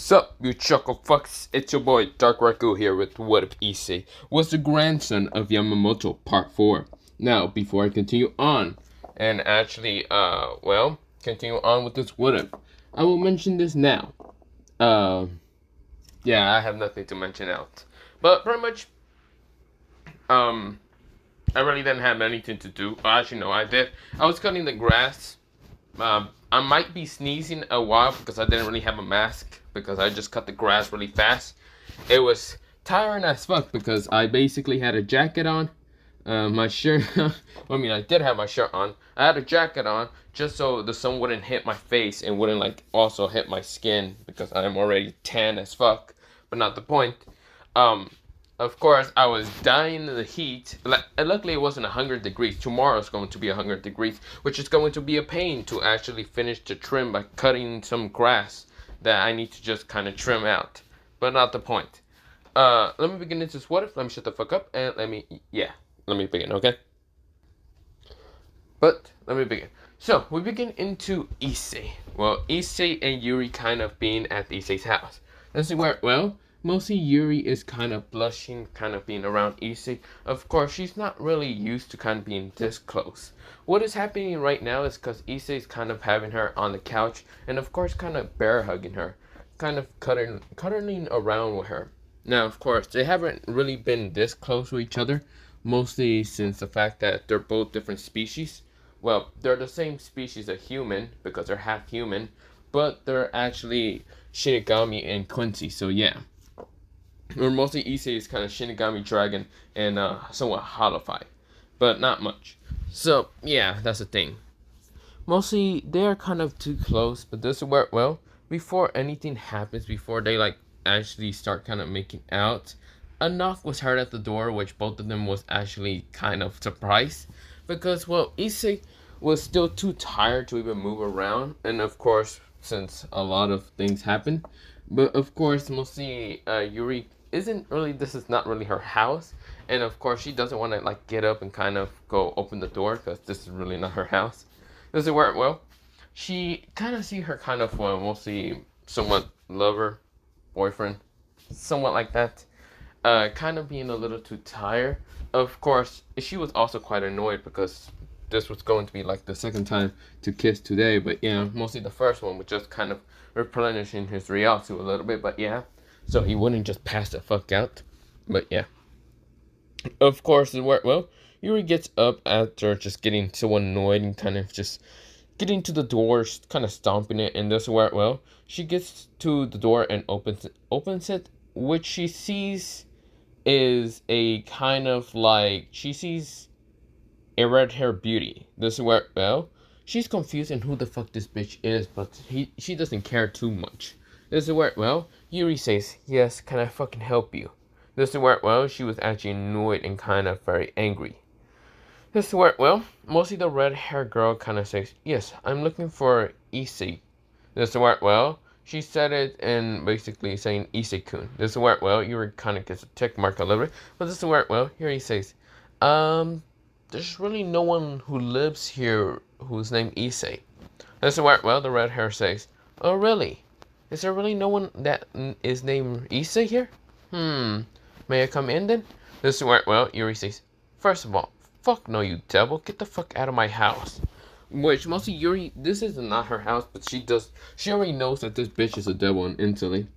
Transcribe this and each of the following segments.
Sup, you chuckle fucks? It's your boy Dark Raku here with What If Issei was the grandson of Yamamoto Part 4. Now, before I continue on, and actually, continue on with this What If, I will mention this now. Yeah, I have nothing to mention out. But pretty much, I really didn't have anything to do. Actually, no, I did. I was cutting the grass. I might be sneezing a while because I didn't really have a mask because I just cut the grass really fast. It was tiring as fuck because I basically had a jacket on, my shirt. I did have my shirt on. I had a jacket on just so the sun wouldn't hit my face and wouldn't also hit my skin because I'm already tan as fuck. But not the point. Of course, I was dying in the heat. Luckily, it wasn't 100 degrees. Tomorrow is going to be 100 degrees, which is going to be a pain to actually finish the trim by cutting some grass that I need to just kind of trim out. But not the point. Let me begin into this what if. Let me shut the fuck up and let me begin, okay? But let me begin. So, we begin into Issei. Well, Issei and Yuri kind of being at Issei's house. This is where, mostly Yuri is kind of blushing, kind of being around Issei. Of course, she's not really used to kind of being this close. What is happening right now is because Issei's kind of having her on the couch, and of course kind of bear hugging her, kind of cuddling around with her. Now, of course, they haven't really been this close to each other, mostly since the fact that they're both different species. Well, they're the same species of human, because they're half human, but they're actually Shinigami and Quincy, so yeah. Or mostly Issei is kind of Shinigami Dragon and somewhat holified, but not much. So yeah, that's the thing. Mostly they are kind of too close, but this will work well. Before anything happens, before they actually start kind of making out, a knock was heard at the door, which both of them was actually kind of surprised because Issei was still too tired to even move around, and of course since a lot of things happened, but of course mostly Yuri this is not really her house, and of course she doesn't want to get up and kind of go open the door because this is really not her house. Does it work well? She kind of see her kind of mostly somewhat lover, boyfriend, somewhat like that, kind of being a little too tired. Of course she was also quite annoyed because this was going to be the second time to kiss today, but yeah, mostly the first one was just kind of replenishing his Ryasu a little bit, but yeah, so he wouldn't just pass the fuck out. But yeah, of course it worked well. Yuri gets up after just getting so annoyed and kind of just getting to the door, kind of stomping it, and doesn't work well. She gets to the door and opens it, which she sees is a kind of she sees a red-haired beauty. Doesn't work well. She's confused in who the fuck this bitch is, but she doesn't care too much. Does it work well? Yuri says, yes, can I fucking help you? Does it work well? She was actually annoyed and kind of very angry. Does it work well? Mostly the red-haired girl kind of says, yes, I'm looking for Issei. Does it work well? She said it and basically saying Issei-kun. Does it work well? Yuri kind of gets a tick mark a little bit, but does it work well? Yuri says, there's really no one who lives here who's named Issei. Does it work well? The red hair says, oh really? Is there really no one that is named Issei here? May I come in then? Does it work well? Yuri says, first of all, fuck no you devil, get the fuck out of my house. Which mostly Yuri, this is not her house, but she already knows that this bitch is a devil instantly.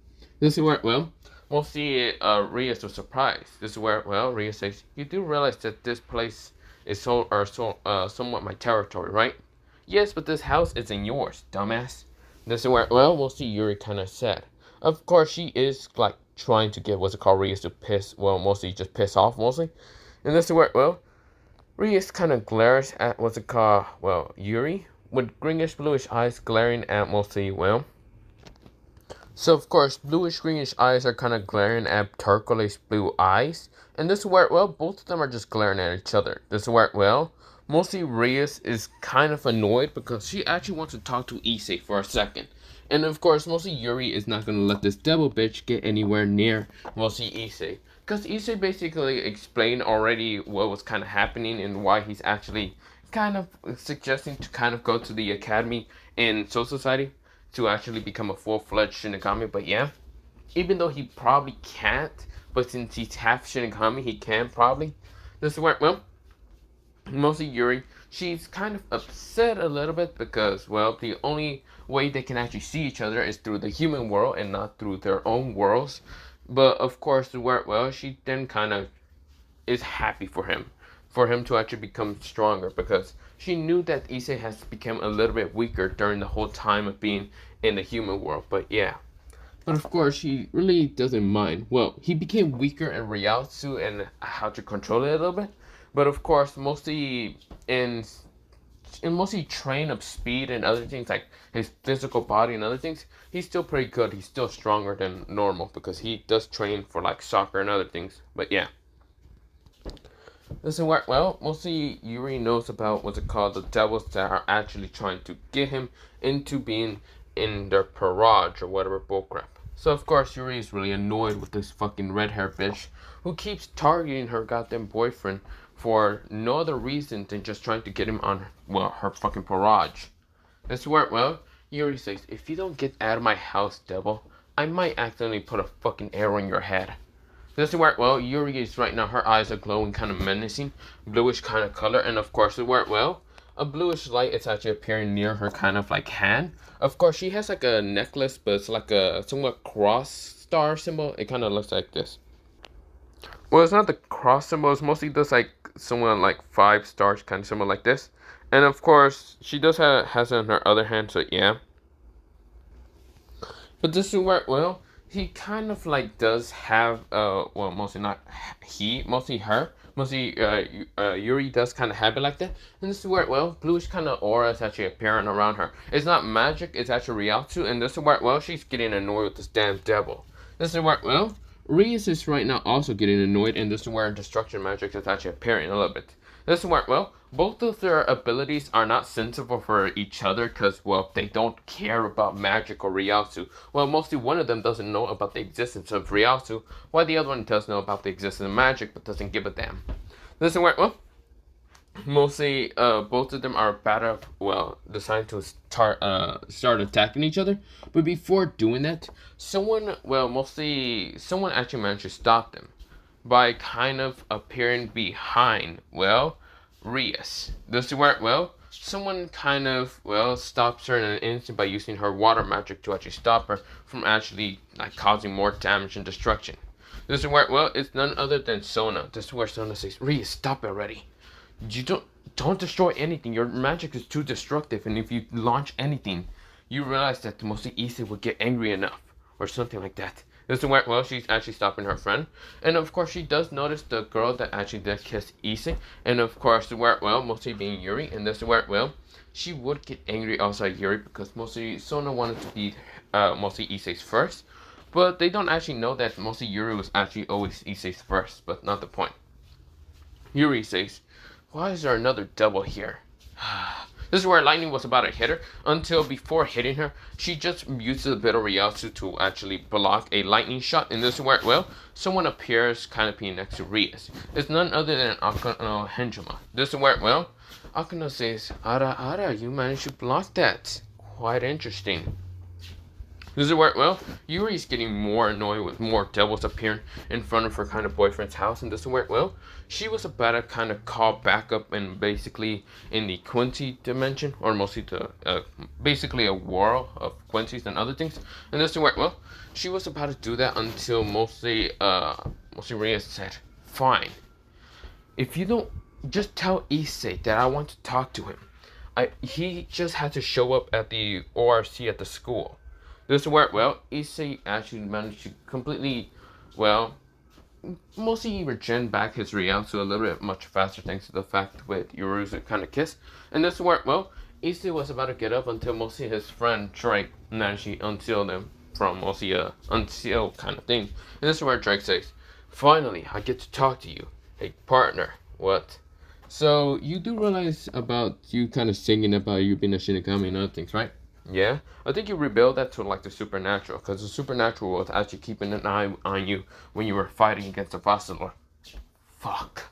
Does it work well? Mostly Rias was surprised. Does it work well? Rias says, you do realize that this place is somewhat my territory, right? Yes, but this house isn't yours, dumbass. Does it work well? We'll see. Yuri kind of sad. Of course, she is trying to get Rias to mostly just piss off, mostly. And does it work well? Rias kind of glares at Yuri, with greenish bluish eyes glaring at mostly, so of course, bluish greenish eyes are kind of glaring at turquoise blue eyes. And this work well, both of them are just glaring at each other. This work well. Mostly Rias is kind of annoyed because she actually wants to talk to Issei for a second. And of course, mostly Yuri is not going to let this devil bitch get anywhere near mostly Issei. Because Issei basically explained already what was kind of happening and why he's actually kind of suggesting to kind of go to the academy in Soul Society to actually become a full-fledged Shinigami. But yeah, even though he probably can't, but since he's half Shinigami, he can probably. This is where, well, mostly Yuri, she's kind of upset a little bit because, well, the only way they can actually see each other is through the human world and not through their own worlds. But of course, where, well, she then kind of is happy for him to actually become stronger because she knew that Issei has become a little bit weaker during the whole time of being in the human world. But yeah. But of course, she really doesn't mind. Well, he became weaker in Ryotsu and how to control it a little bit. But of course, mostly in mostly train of speed and other things like his physical body and other things, he's still pretty good. He's still stronger than normal because he does train for like soccer and other things. But yeah. Listen, well, mostly Yuri knows about what's it called, the devils that are actually trying to get him into being in their barrage or whatever bullcrap. So of course Yuri is really annoyed with this fucking red hair bitch who keeps targeting her goddamn boyfriend for no other reason than just trying to get him on, well, her fucking barrage. That's where, well, Yuri says, if you don't get out of my house, devil, I might accidentally put a fucking arrow in your head. This is where, well, Yuri is right now, her eyes are glowing kind of menacing, bluish kind of color, and of course, where, well, a bluish light is actually appearing near her kind of like hand. Of course, she has like a necklace, but it's like a somewhat cross star symbol. It kind of looks like this. Well, it's not the cross symbol, it's mostly just like somewhat like 5 stars kind of symbol like this. And of course, she does has it in her other hand, so yeah. But this is where, well, he kind of like does have well, mostly not he, mostly her, mostly Yuri does kind of have it like that. And this is where, well, bluish kind of aura is actually appearing around her. It's not magic, it's actually Ryotsu. And this is where, well, she's getting annoyed with this damn devil. This is where, well, Rias is right now also getting annoyed, and this is where destruction magic is actually appearing a little bit. This is where, well, both of their abilities are not sensible for each other because, well, they don't care about magic or Ryotsu. Well, mostly one of them doesn't know about the existence of Ryotsu, while the other one does know about the existence of magic but doesn't give a damn. This is where, well, mostly both of them are about to, well, decide to start attacking each other. But before doing that, someone actually managed to stop them by kind of appearing behind, well, Rias. This is where, well, someone kind of, well, stops her in an instant by using her water magic to actually stop her from actually, like, causing more damage and destruction. This is where, well, it's none other than Sona. This is where Sona says, Rias, stop it already. You don't destroy anything. Your magic is too destructive, and if you launch anything, you realize that mostly Issei would get angry enough, or something like that. This is where, well, she's actually stopping her friend. And of course, she does notice the girl that actually did kiss Issei. And of course, where, well, mostly being Yuri. And this is where, well, she would get angry also at Yuri because mostly Sona wanted to be mostly Issei's first. But they don't actually know that mostly Yuri was actually always Issei's first, but not the point. Yuri says, why is there another devil here? This is where lightning was about to hit her, until before hitting her, she just uses a bit of Ryotsu to actually block a lightning shot. And this is where, well, someone appears kind of being next to Rias. It's none other than Akano Henjuma. This is where, well, Akano says, Ara, you managed to block that. Quite interesting. This is where, well, Yuri's getting more annoyed with more devils appearing in front of her kind of boyfriend's house. And this is where, well, she was about to kind of call back up and basically in the Quincy dimension, or mostly to basically a world of Quincy's and other things. And this is where, well, she was about to do that until mostly Rias said, fine. If you don't, just tell Issei that I want to talk to him. He just had to show up at the ORC at the school. This is where, well, Issei actually managed to completely, well, mostly regen back his Ryotsu a little bit much faster thanks to the fact with Yuru's kind of kiss. And this is where, well, Issei was about to get up until mostly his friend Drake managed to unseal them from mostly a unseal kind of thing. And this is where Drake says, finally, I get to talk to you. Hey, partner, what? So, you do realize about you kind of singing about you being a Shinigami and other things, right? Yeah, I think you rebuild that to like the supernatural, because the supernatural was actually keeping an eye on you when you were fighting against the Vassal. Fuck.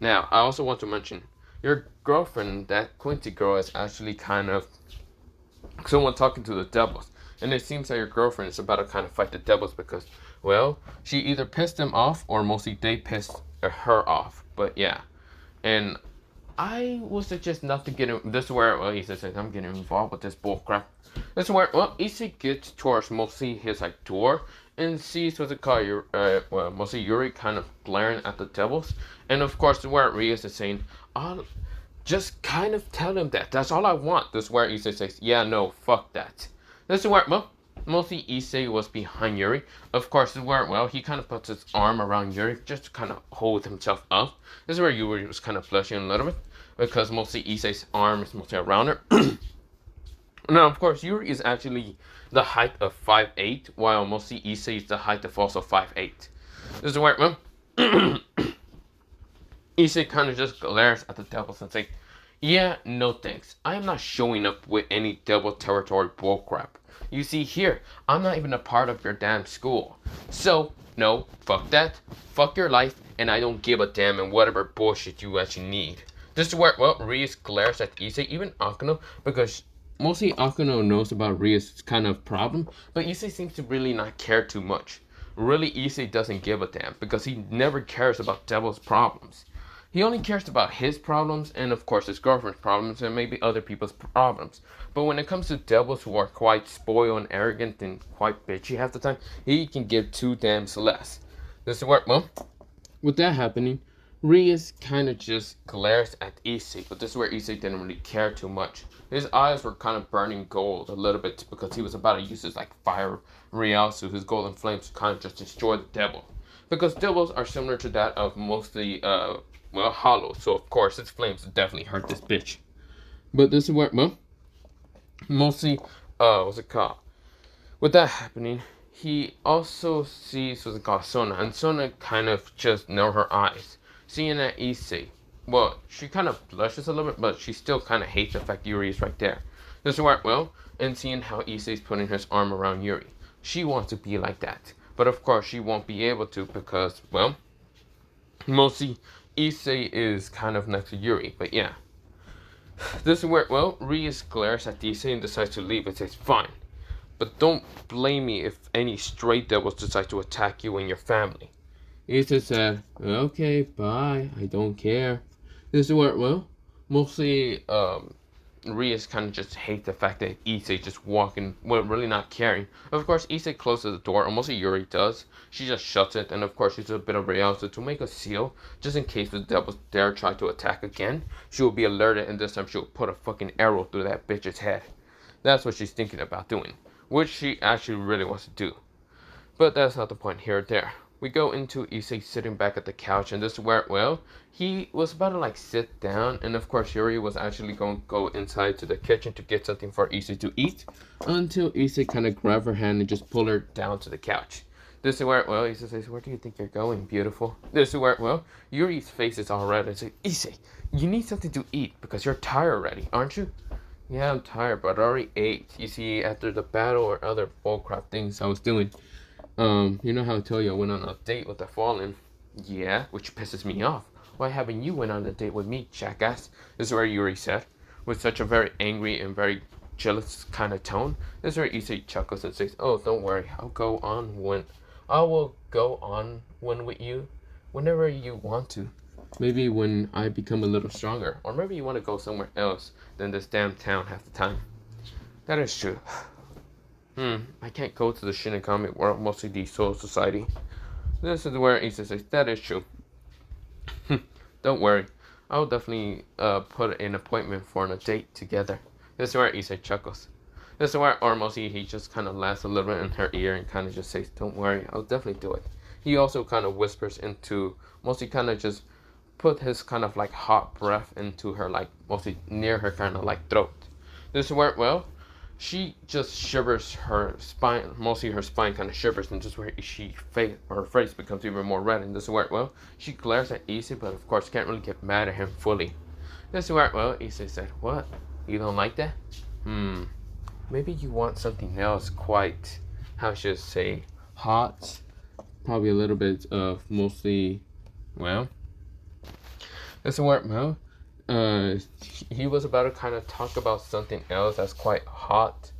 Now, I also want to mention, your girlfriend, that Quincy girl, is actually kind of someone talking to the devils. And it seems that your girlfriend is about to kind of fight the devils because, well, she either pissed them off or mostly they pissed her off. But yeah. And I would suggest not to get in. This is where, well, Issei says, I'm getting involved with this bullcrap. This is where, well, Issei gets towards mostly his, like, door and sees what's it called, well, mostly Yuri kind of glaring at the devils. And of course, where Rias is saying, I'll just kind of tell him that. That's all I want. This is where Issei says, yeah, no, fuck that. This is where, well, mostly Issei was behind Yuri. Of course, this is where, well, he kind of puts his arm around Yuri just to kind of hold himself up. This is where Yuri was kind of blushing a little bit because mostly Issei's arm is mostly around her. Now, of course, Yuri is actually the height of 5'8", while mostly Issei is the height of also 5'8". This is where, well, Issei kind of just glares at the devils and says, yeah, no thanks. I am not showing up with any devil territory bullcrap. You see here, I'm not even a part of your damn school. So, no, fuck that. Fuck your life, and I don't give a damn and whatever bullshit you actually need. This is where, well, Rias glares at Issei, even Akano, because mostly Akano knows about Rias' kind of problem, but Issei seems to really not care too much. Really, Issei doesn't give a damn, because he never cares about Devil's problems. He only cares about his problems, and of course his girlfriend's problems, and maybe other people's problems. But when it comes to devils who are quite spoiled and arrogant and quite bitchy half the time, he can give two damns less. This is where, well, with that happening, Rias kind of just glares at Issei, but this is where Issei didn't really care too much. His eyes were kind of burning gold a little bit because he was about to use his like fire Riasu, his golden flames, to kind of just destroy the devil. Because devils are similar to that of mostly, well, hollow, so of course its flames would definitely hurt this bitch. But this is where, well, mostly, what's it called? With that happening, he also sees what's it called, Sona, and Sona kind of just narrows her eyes, seeing that Issei. Well, she kind of blushes a little bit, but she still kind of hates the fact Yuri is right there. This is where, well, and seeing how Issei's putting his arm around Yuri, she wants to be like that. But of course, she won't be able to because, well, mostly Issei is kind of next to Yuri. But yeah, this is where, well, Rias glares at Issei and decides to leave and says, fine. But don't blame me if any stray devils decide to attack you and your family. Issei said, okay, bye, I don't care. This is where, well, mostly, Rias kind of just hates the fact that Issei just walking, well, really not caring. Of course, Issei closes the door, or mostly Yuri does. She just shuts it, and of course, she's a bit of Rialsa to make a seal, just in case the devils dare try to attack again. She will be alerted, and this time she will put a fucking arrow through that bitch's head. That's what she's thinking about doing, which she actually really wants to do. But that's not the point here or there. We go into Issei sitting back at the couch, and this is where, well, he was about to like sit down, and of course Yuri was actually going to go inside to the kitchen to get something for Issei to eat, until Issei kind of grabbed her hand and just pulled her down to the couch. This is where, well, Issei says, where do you think you're going, beautiful? This is where, well, Yuri's face is all red and says, Issei, you need something to eat because you're tired already, aren't you? Yeah, I'm tired, but I already ate. You see, after the battle or other bullcrap things I was doing, you know how I tell you I went on a date with the Fallen? Yeah, which pisses me off. Why haven't you went on a date with me, jackass? This is where Yuri said, with such a very angry and very jealous kind of tone. This is where Issei chuckles and says, oh, don't worry, I will go on with you whenever you want to. Maybe when I become a little stronger, or maybe you want to go somewhere else than this damn town half the time. That is true. I can't go to the Shinigami world, mostly the Soul Society. This is where Issei says, that is true. Don't worry, I'll definitely put an appointment for a date together. This is where Issei chuckles. This is where mostly he just kind of laughs a little bit in her ear and kind of just says, don't worry, I'll definitely do it. He also kind of whispers into, mostly kind of just put his kind of like hot breath into her, like mostly near her kind of like throat. This is where, well, she just shivers her spine, mostly her spine kind of shivers, and just where her face becomes even more red. And this is where, well, she glares at Issei, but of course can't really get mad at him fully. This is where, well, Issei said, what? You don't like that? Maybe you want something else quite, how should I say, hot? Probably a little bit of mostly, well, this is where, well, he was about to kind of talk about something else that's quite hot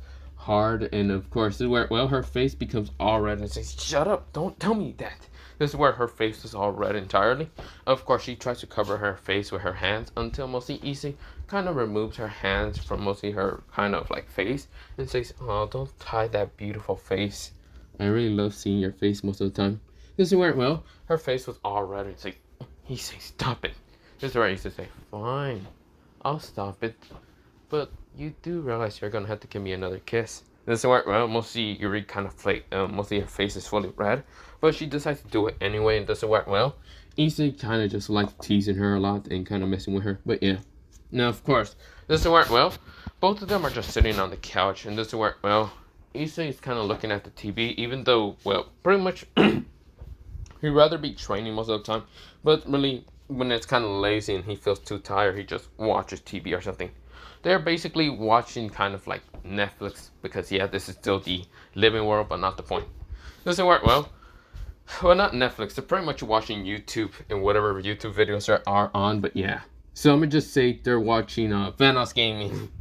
hard, and of course, this is where, well, her face becomes all red and says, "Shut up, don't tell me that." This is where her face is all red entirely. Of course, she tries to cover her face with her hands until mostly Issei kind of removes her hands from mostly her kind of like face and says, "Oh, don't hide that beautiful face. I really love seeing your face most of the time." This is where, well, her face was all red and say, "Issei, stop it." This is where Issei say, "Fine, I'll stop it. But you do realize you're gonna have to give me another kiss." This is where, well, mostly Yuri kind of flake, mostly her face is fully red, but she decides to do it anyway, and this is where, well, Issei kind of just likes teasing her a lot and kind of messing with her, but yeah. Now, of course, this is where, well, both of them are just sitting on the couch, and this is where, well, Issei is kind of looking at the TV, even though, well, pretty much, he'd rather be training most of the time, but really, when it's kind of lazy and he feels too tired, he just watches TV or something. They're basically watching kind of like Netflix because, yeah, this is still the living world, but not the point. This is where, well, not Netflix. They're pretty much watching YouTube and whatever YouTube videos there are on, but yeah. So I'm gonna just say they're watching Vanos Gaming.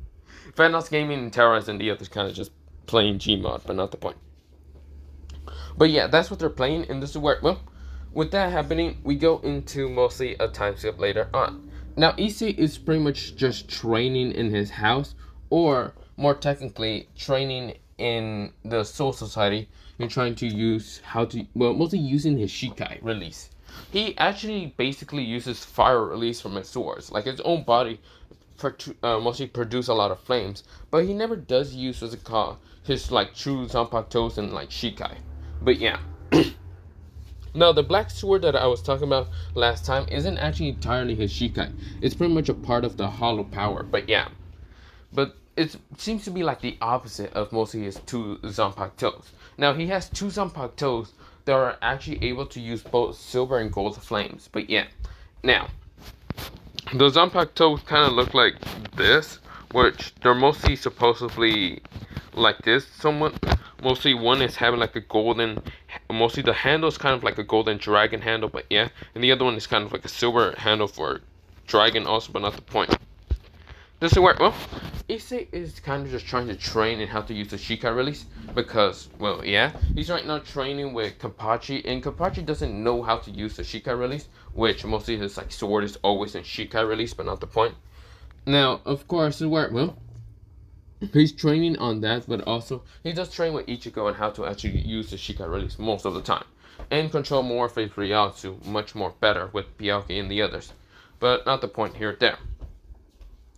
Vanos Gaming and Terrorize and the others kind of just playing Gmod, but not the point. But yeah, that's what they're playing, and this is where, well, with that happening, we go into mostly a time skip later on. Now, Issei is pretty much just training in his house, or more technically, training in the Soul Society and trying to use how to, well, mostly using his Shikai release. He actually basically uses fire release from his swords, like his own body, mostly produce a lot of flames, but he never does use what's it called, his like true Zanpakutos and like Shikai. But yeah. Now, the black sword that I was talking about last time isn't actually entirely his Shikai. It's pretty much a part of the hollow power, but yeah. But it seems to be like the opposite of mostly his two Zanpakutos. Now, he has two Zanpakutos that are actually able to use both silver and gold flames, but yeah. Now, the Zanpakutos kind of look like this, which they're mostly supposedly like this somewhat. Mostly one is having like a golden, mostly the handle is kind of like a golden dragon handle, but yeah. And the other one is kind of like a silver handle for dragon also, but not the point. This is where, well, Issei is kind of just trying to train in how to use the Shikai release. Because, well, yeah, he's right now training with Kenpachi, and Kenpachi doesn't know how to use the Shikai release, which mostly his like sword is always in Shikai release, but not the point. Now, of course, this is where, well, he's training on that, but also he does train with Ichigo on how to actually use the Shikai release most of the time. And control Morpheus Ryotsu much more better with Byakuya and the others. But not the point here or there.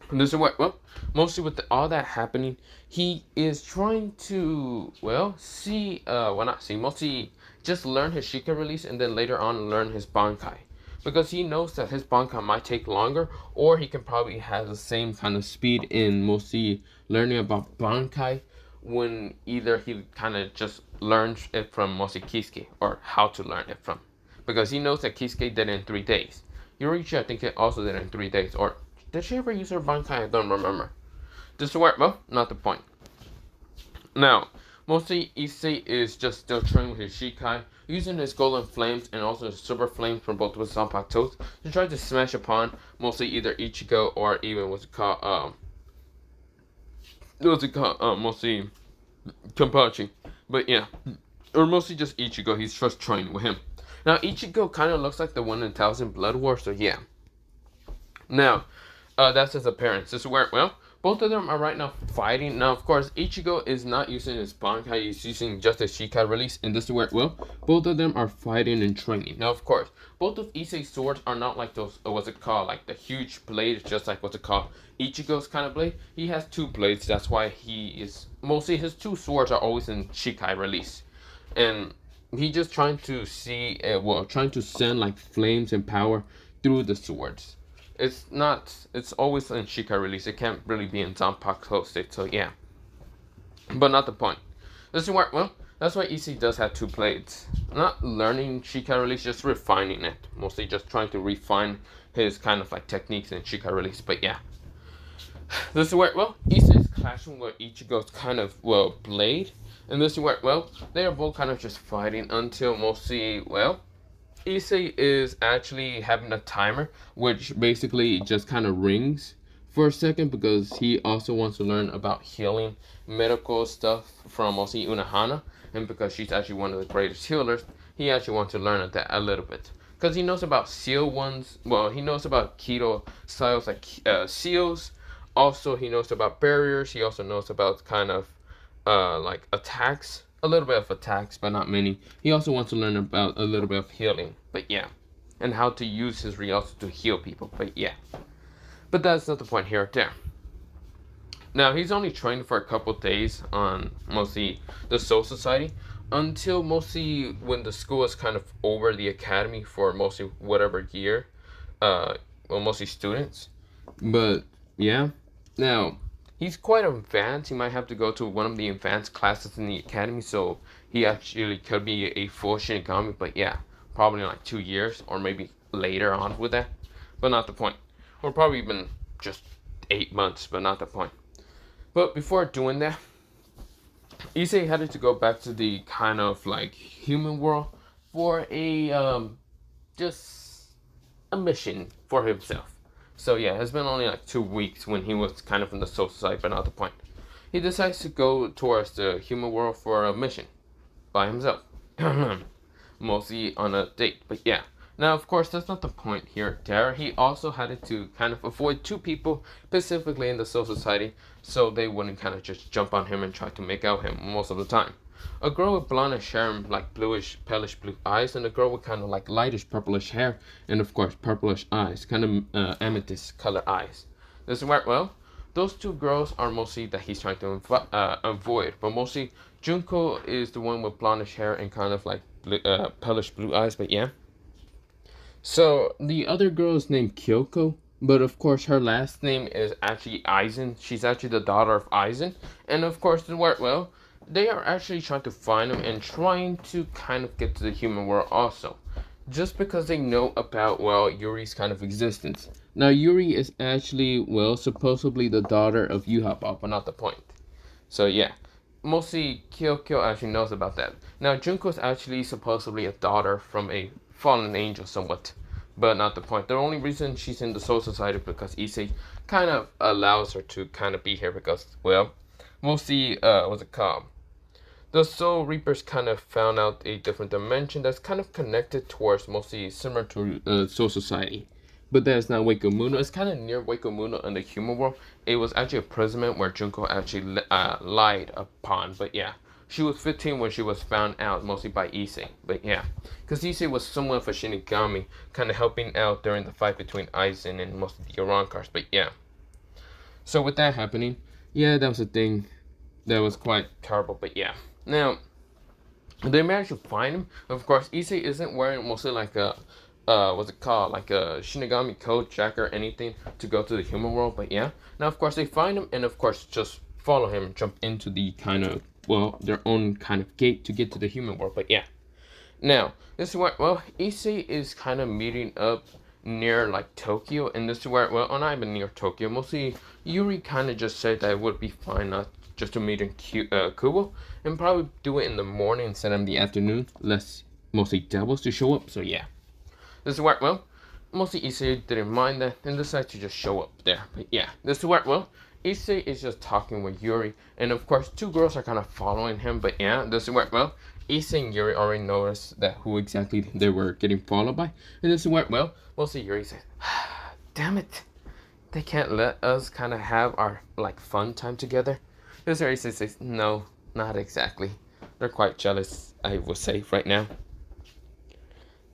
And this is what, well, mostly with all that happening, he is trying to, well, mostly just learn his Shikai release and then later on learn his Bankai. Because he knows that his Bankai might take longer, or he can probably have the same kind of speed in mostly learning about Bankai when either he kind of just learns it from mostly Kisuke, or how to learn it from. Because he knows that Kisuke did it in 3 days. Yorichi, I think, it also did it in 3 days, or did she ever use her Bankai? I don't remember. This is where, well, not the point. Now, mostly Issei is just still training with his Shikai, using his golden flames and also his silver flames from both of his Zanpakutos to try to smash upon mostly either Ichigo or even mostly Kenpachi. But yeah, or mostly just Ichigo. He's just training with him. Now, Ichigo kind of looks like the one in Thousand Blood War, so yeah. Now, that's his appearance. This is where, well, both of them are right now fighting. Now, of course, Ichigo is not using his Bankai, he's using just his Shikai release. And this is where, well, both of them are fighting and training. Now, of course, both of Issei's swords are not like those, what's it called, like the huge blade, just like what's it called, Ichigo's kind of blade. He has 2 blades, that's why he is, mostly his 2 swords are always in Shikai release. And he's just trying to see, trying to send like flames and power through the swords. It's always in Shikai release. It can't really be in Zanpakuto state, so yeah. But not the point. This is where, well, that's why Issei does have 2 blades. Not learning Shikai release, just refining it. Mostly just trying to refine his kind of like techniques in Shikai release, but yeah. This is where, well, Issei is clashing with Ichigo's kind of, well, blade. And this is where, well, they are both kind of just fighting until mostly, well, Issei is actually having a timer, which basically just kind of rings for a second because he also wants to learn about healing medical stuff from mostly Unohana, and because she's actually one of the greatest healers, he actually wants to learn that a little bit. Because he knows about seal ones, well, he knows about keto styles like seals. Also, he knows about barriers. He also knows about kind of like attacks, a little bit of attacks, but not many. He also wants to learn about a little bit of healing, but yeah, and how to use his Ryotsu to heal people, but yeah. But that's not the point here or there. Now, he's only trained for a couple days on mostly the Soul Society until mostly when the school is kind of over the academy for mostly whatever year, well, mostly students. But yeah, now he's quite advanced. He might have to go to one of the advanced classes in the academy, so he actually could be a full Shinigami. But yeah, probably in like 2 years or maybe later on with that. But not the point. Or probably even just 8 months, but not the point. But before doing that, Issei had to go back to the kind of like human world for a just a mission for himself. So yeah, it's been only like 2 weeks when he was kind of in the Soul Society, but not the point. He decides to go towards the human world for a mission by himself. Mostly on a date, but yeah. Now, of course, that's not the point here. There, he also had to kind of avoid 2 people, specifically in the Soul Society, so they wouldn't kind of just jump on him and try to make out him most of the time. A girl with blondish hair and like bluish, palish blue eyes, and a girl with kind of like lightish purplish hair, and of course purplish eyes, kind of amethyst color eyes. This is where, well, those 2 girls are mostly that he's trying to avoid, but mostly Junko is the one with blondish hair and kind of like palish blue eyes, but yeah. So the other girl is named Kyoko, but of course her last name is actually Aizen. She's actually the daughter of Aizen, and of course the word, well, they are actually trying to find him and trying to kind of get to the human world also, just because they know about, well, Yuri's kind of existence. Now Yuri is actually, well, supposedly the daughter of Yuhaba, but not the point. So yeah, mostly Kyoko actually knows about that. Now Junko is actually supposedly a daughter from a fallen angel somewhat, but not the point. The only reason she's in the Soul Society is because Issei kind of allows her to kind of be here because, well, mostly, what's it called? The Soul Reapers kind of found out a different dimension that's kind of connected towards mostly similar to Soul Society. But that's not Wakemuno. It's kind of near Wakemuno in the human world. It was actually a imprisonment where Junko actually lied upon, but yeah. She was 15 when she was found out, mostly by Issei. But yeah, because Issei was somewhat of a Shinigami, kind of helping out during the fight between Aizen and most of the Urankars. But yeah. So with that happening, yeah, that was a thing that was quite terrible. But yeah. Now, they managed to find him. Of course, Issei isn't wearing mostly like a, what's it called? Like a Shinigami coat, jacket, or anything to go to the human world. But yeah. Now, of course, they find him and, of course, just follow him and jump into the kind of, well, their own kind of gate to get to the human world, but yeah. Now, this is where, well, Issei is kind of meeting up near, like, Tokyo, and this is where, well, not even near Tokyo, mostly Yuri kind of just said that it would be fine not just to meet in Kubo, and probably do it in the morning instead of in the afternoon, less mostly devils to show up, so yeah. This is where, well, mostly Issei didn't mind that, and decided to just show up there, but yeah. This is where, well, Issei is just talking with Yuri, and of course 2 girls are kind of following him, but yeah, this is where, well, Issei and Yuri already noticed that who exactly they were getting followed by, and this is where, well, mostly Yuri says, damn it, they can't let us kind of have our, like, fun time together. This is where Issei says, no, not exactly. They're quite jealous, I would say, right now.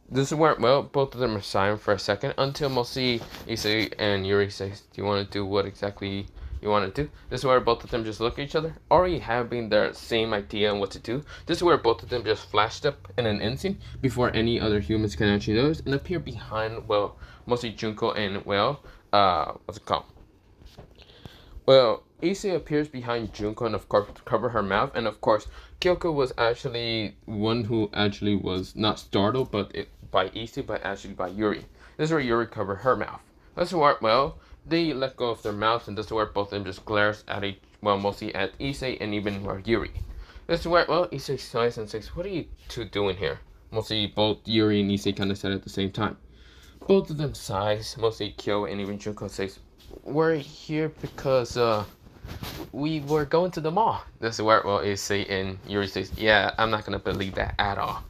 This is where, well, both of them are silent for a second, until mostly Issei and Yuri says, do you want to do what exactly you want to do? This is where both of them just look at each other, already having their same idea on what to do. This is where both of them just flashed up in an instant before any other humans can actually notice and appear behind, well, mostly Junko and, well, what's it called? Well, Issei appears behind Junko and of course cover her mouth, and of course Kyoko was actually one who actually was not startled by Issei, but actually by Yuri. This is where Yuri covered her mouth. This is where, well, they let go of their mouths, and this is where both of them just glares at mostly at Issei and even Yuri. This is where, well, Issei sighs and says, what are you 2 doing here? Mostly both Yuri and Issei kind of said at the same time. Both of them sighs, mostly Kyo and even Junko says, we're here because we were going to the mall. This is where, well, Issei and Yuri says, yeah, I'm not gonna believe that at all.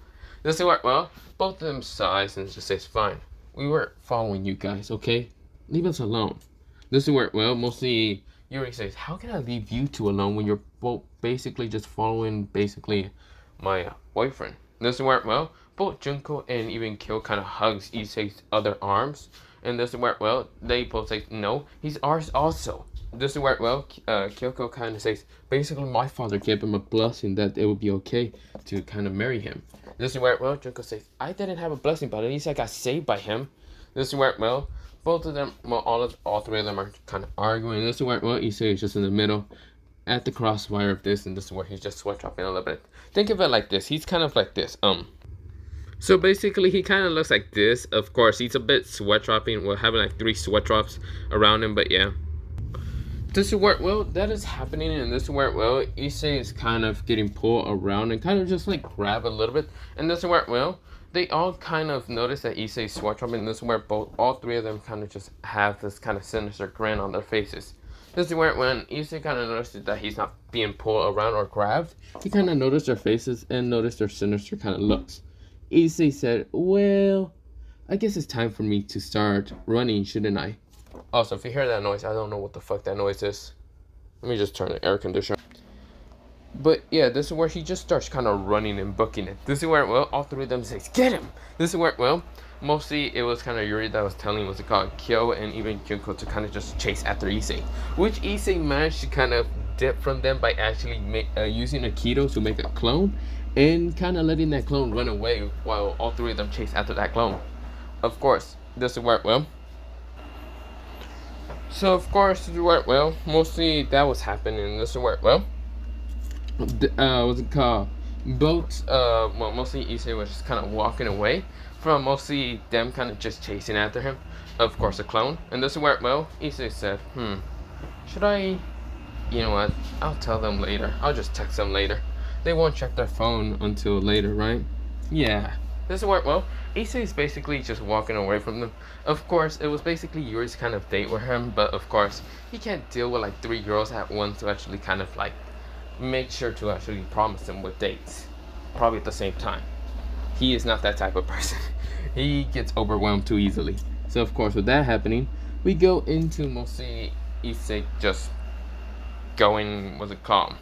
This is where, well, both of them sighs and just says, fine. We were following you guys, okay? Leave us alone. This is where, well, mostly Yuri says, how can I leave you two alone when you're both basically just following basically my boyfriend? This is where, well, both Junko and even Kyo kind of hugs Issei's other arms. And this is where, well, they both say, no, he's ours also. This is where, well, Kyoko kind of says, basically my father gave him a blessing that it would be okay to kind of marry him. This is where, well, Junko says, I didn't have a blessing, but at least I got saved by him. This is where, well, both of them, well, all three of them are kind of arguing. This is where, well, Issei is just in the middle at the crosswire of this, and this is where he's just sweat dropping a little bit. Think of it like this. He's kind of like this. So basically, he kind of looks like this. Of course, he's a bit sweat dropping. We're having like 3 sweat drops around him, but yeah. This is where, well, that is happening, and this is where, well, Issei is kind of getting pulled around and kind of just like grab a little bit. And this is where, well, they all kind of notice that Issei is sweat dropping, and this is where all 3 of them kind of just have this kind of sinister grin on their faces. This is where when Issei kind of notices that he's not being pulled around or grabbed, he kind of noticed their faces and noticed their sinister kind of looks. Issei said, well, I guess it's time for me to start running, shouldn't I? Also, if you hear that noise, I don't know what the fuck that noise is. Let me just turn the air conditioner. But yeah, this is where he just starts kind of running and booking it. This is where, well, all 3 of them say, get him! This is where, well, mostly it was kind of Yuri that was telling what's it called, Kyo and even Junko to kind of just chase after Issei. Which Issei managed to kind of dip from them by actually using Aikido to make a clone. And kind of letting that clone run away while all 3 of them chase after that clone. Of course, this is where, well, so of course, this is where, well, mostly that was happening. This is where, well, what's it called? Both, well, mostly Issei was just kind of walking away from mostly them kind of just chasing after him. Of course, a clone. And this is where, well, Issei said, should I, you know what, I'll tell them later. I'll just text them later. They won't check their phone until later, right? Yeah. This is where, well, Issei is basically just walking away from them. Of course, it was basically Yuri's kind of date with him, but of course, he can't deal with like 3 girls at once to actually kind of like make sure to actually promise them with dates. Probably at the same time. He is not that type of person. He gets overwhelmed too easily. So of course, with that happening, we go into mostly Issei just going, what's it called?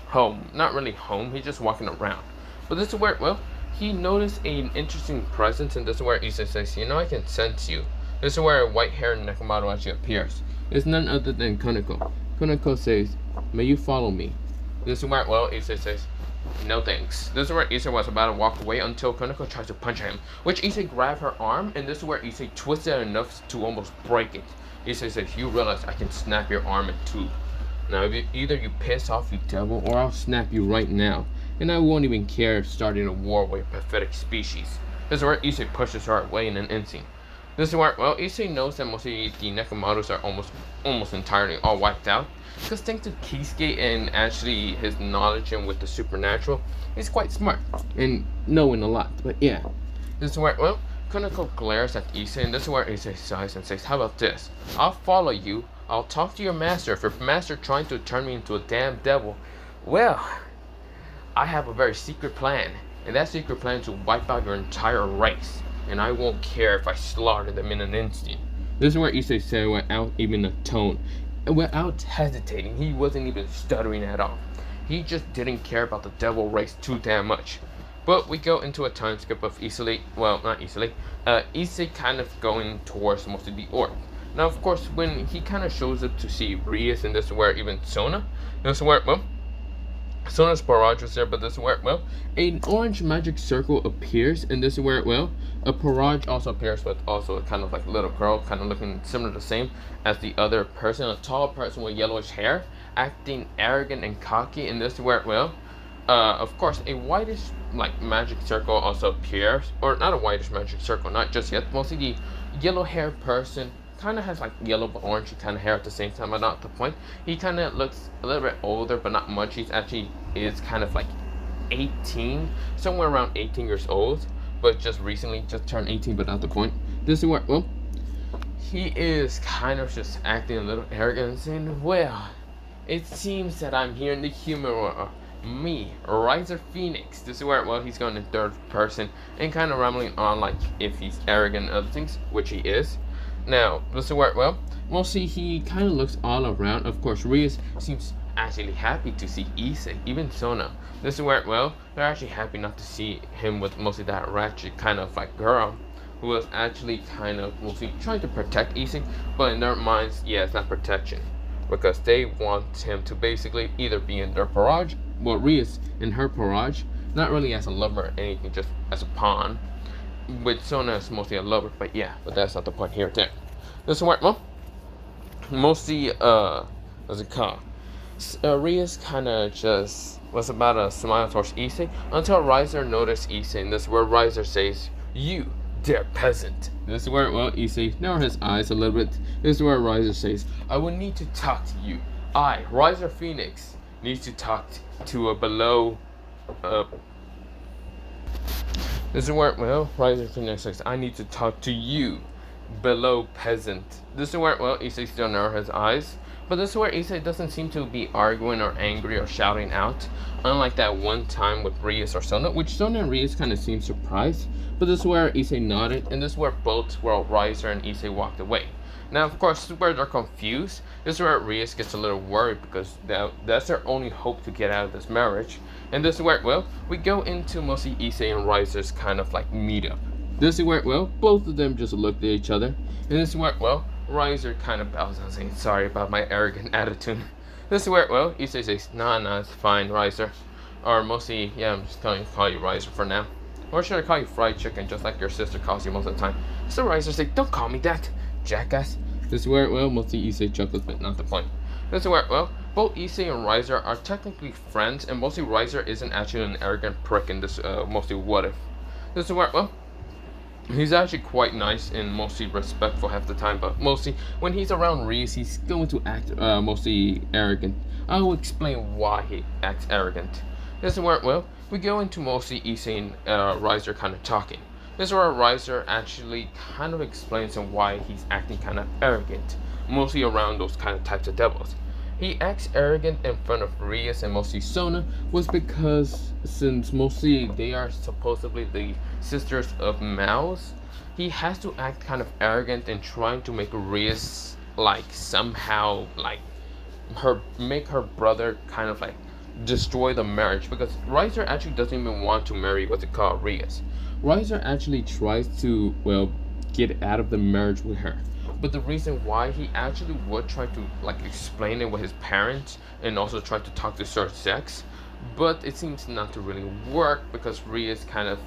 Home. Not really home, he's just walking around. But this is where, well, he noticed an interesting presence, and this is where Issei says, you know, I can sense you. This is where a white-haired Yamamoto actually appears. It's none other than Kuniko. Kuniko says, may you follow me. This is where, well, Issei says, no thanks. This is where Issei was about to walk away until Kuniko tries to punch him, which Issei grabbed her arm, and this is where Issei twisted it enough to almost break it. Issei says, you realize I can snap your arm in 2. Now, either you piss off, you devil, or I'll snap you right now. And I won't even care if starting a war with a pathetic species. This is where Issei pushes her away in an instant. This is where, well, Issei knows that most of the Nakamotos are almost entirely all wiped out. Because thanks to Kisuke and actually his knowledge and with the supernatural, he's quite smart and knowing a lot. But yeah, this is where, well, Kuniko glares at Issei, and this is where Issei sighs and says, how about this? I'll follow you. I'll talk to your master. If your master trying to turn me into a damn devil, well, I have a very secret plan, and that secret plan is to wipe out your entire race, and I won't care if I slaughter them in an instant. This is where Issei said without even a tone, without hesitating. He wasn't even stuttering at all. He just didn't care about the devil race too damn much. But we go into a time skip of Issei, well, not Issei, Issei kind of going towards most of the orc. Now, of course, when he kind of shows up to see Rias, and this is where even Sona, this is where, well, Sona's barrage was there, but this is where, well, an orange magic circle appears, and this is where, well, a barrage also appears with also a kind of like little girl, kind of looking similar to the same as the other person, a tall person with yellowish hair, acting arrogant and cocky, and this is where, well, of course, a whitish like magic circle also appears, or not a whitish magic circle, not just yet. Mostly the yellow haired person kind of has like yellow but orange kind of hair at the same time, but not the point. He kind of looks a little bit older, but not much. He's actually is kind of like 18, somewhere around 18 years old, but just recently just turned 18, but not the point. This is where, well, he is kind of just acting a little arrogant and saying, well, it seems that I'm here in the humor world. Me, Riser Phoenix. This is where, well, he's going in third person and kind of rambling on like if he's arrogant and other things, which he is. Now, this is where, well, we'll see he kind of looks all around. Of course, Rias seems actually happy to see Issei, even Sona. This is where, well, they're actually happy not to see him with mostly that ratchet kind of like girl who was actually kind of mostly trying to protect Issei, but in their minds, yeah, it's not protection. Because they want him to basically either be in their barrage, well, Rias in her barrage, not really as a lover or anything, just as a pawn. With Sona as mostly a lover, but yeah, but that's not the point here or there. This is where, well, mostly, what's it called? Rias kind of just was about to smile towards Issei until Riser noticed Issei, and this is where Riser says, "You, dear peasant." This is where, well, Issei narrowed his eyes a little bit. This is where Riser says, "I will need to talk to you. I, Riser Phoenix, need to talk to a below, This is where, well, Riser Phoenix says, I need to talk to you, below peasant." This is where, well, Issei still narrowed his eyes. But this is where Issei doesn't seem to be arguing or angry or shouting out. Unlike that one time with Rias or Sona, which Sona and Rias kind of seemed surprised. But this is where Issei nodded, and this is where both, well, Riser and Issei walked away. Now, of course, this is where they're confused. This is where Rias gets a little worried because that's their only hope to get out of this marriage. And this is where, well, we go into mostly Issei and Riser's kind of like meetup. This is where, well, both of them just looked at each other. And this is where, well, Riser kind of bows down saying, "Sorry about my arrogant attitude." This is where, well, Issei says, nah, it's fine, Riser. Or mostly, yeah, I'm just going to call you Riser for now. Or should I call you fried chicken, just like your sister calls you most of the time? So Riser says, "Don't call me that, jackass." This is where, well, mostly Issei chuckles, but not the point. This is where, well, both Issei and Riser are technically friends, and mostly Riser isn't actually an arrogant prick in this, mostly what if. This is where, well, he's actually quite nice and mostly respectful half the time, but mostly when he's around Rias, he's going to act mostly arrogant. I will explain why he acts arrogant. This is where, well, we go into mostly Issei and Riser kind of talking. This is where Riser actually kind of explains on why he's acting kind of arrogant, mostly around those kind of types of devils. He acts arrogant in front of Rias and mostly Sona was because since mostly they are supposedly the sisters of Mao's, he has to act kind of arrogant and trying to make Rias like somehow like make her brother kind of like destroy the marriage, because Riser actually doesn't even want to marry what's it called Rias. Riser actually tries to, well, get out of the marriage with her. But the reason why he actually would try to like explain it with his parents and also try to talk to Sir Sex, but it seems not to really work because Rias kind of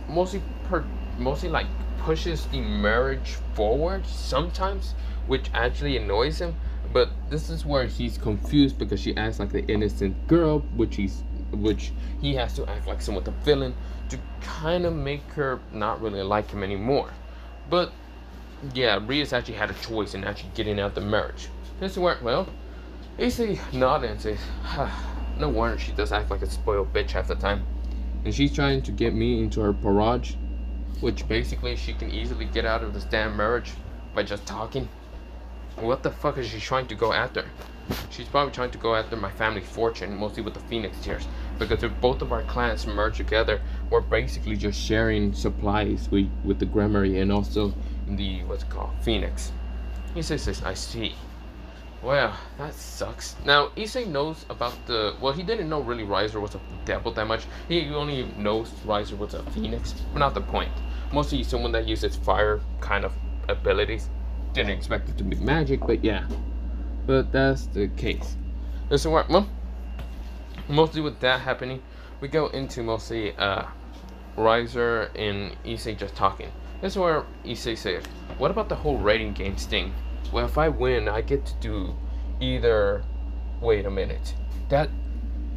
mostly like pushes the marriage forward sometimes, which actually annoys him. But this is where he's confused because she acts like the innocent girl, which he has to act like somewhat the villain to kind of make her not really like him anymore. But yeah, Rias actually had a choice in actually getting out the marriage. This is where, well, Issei nodded and says, no wonder she does act like a spoiled bitch half the time. And she's trying to get me into her barrage, which basically she can easily get out of this damn marriage by just talking. What the fuck is she trying to go after? She's probably trying to go after my family's fortune, mostly with the Phoenix tears. Because if both of our clans merge together, we're basically just sharing supplies with the Grammary and also the, what's it called, Phoenix. He says, I see. Well, that sucks. Now, Issei knows about the, well, he didn't know really Riser was a devil that much. He only knows Riser was a Phoenix, but not the point. Mostly someone that uses fire kind of abilities. Didn't expect it to be magic, but yeah. But that's the case. This is what, well, mostly with that happening, we go into mostly Riser and Issei just talking. This is where Issei says, what about the whole rating games thing? Well, if I win, I get to do either, wait a minute, that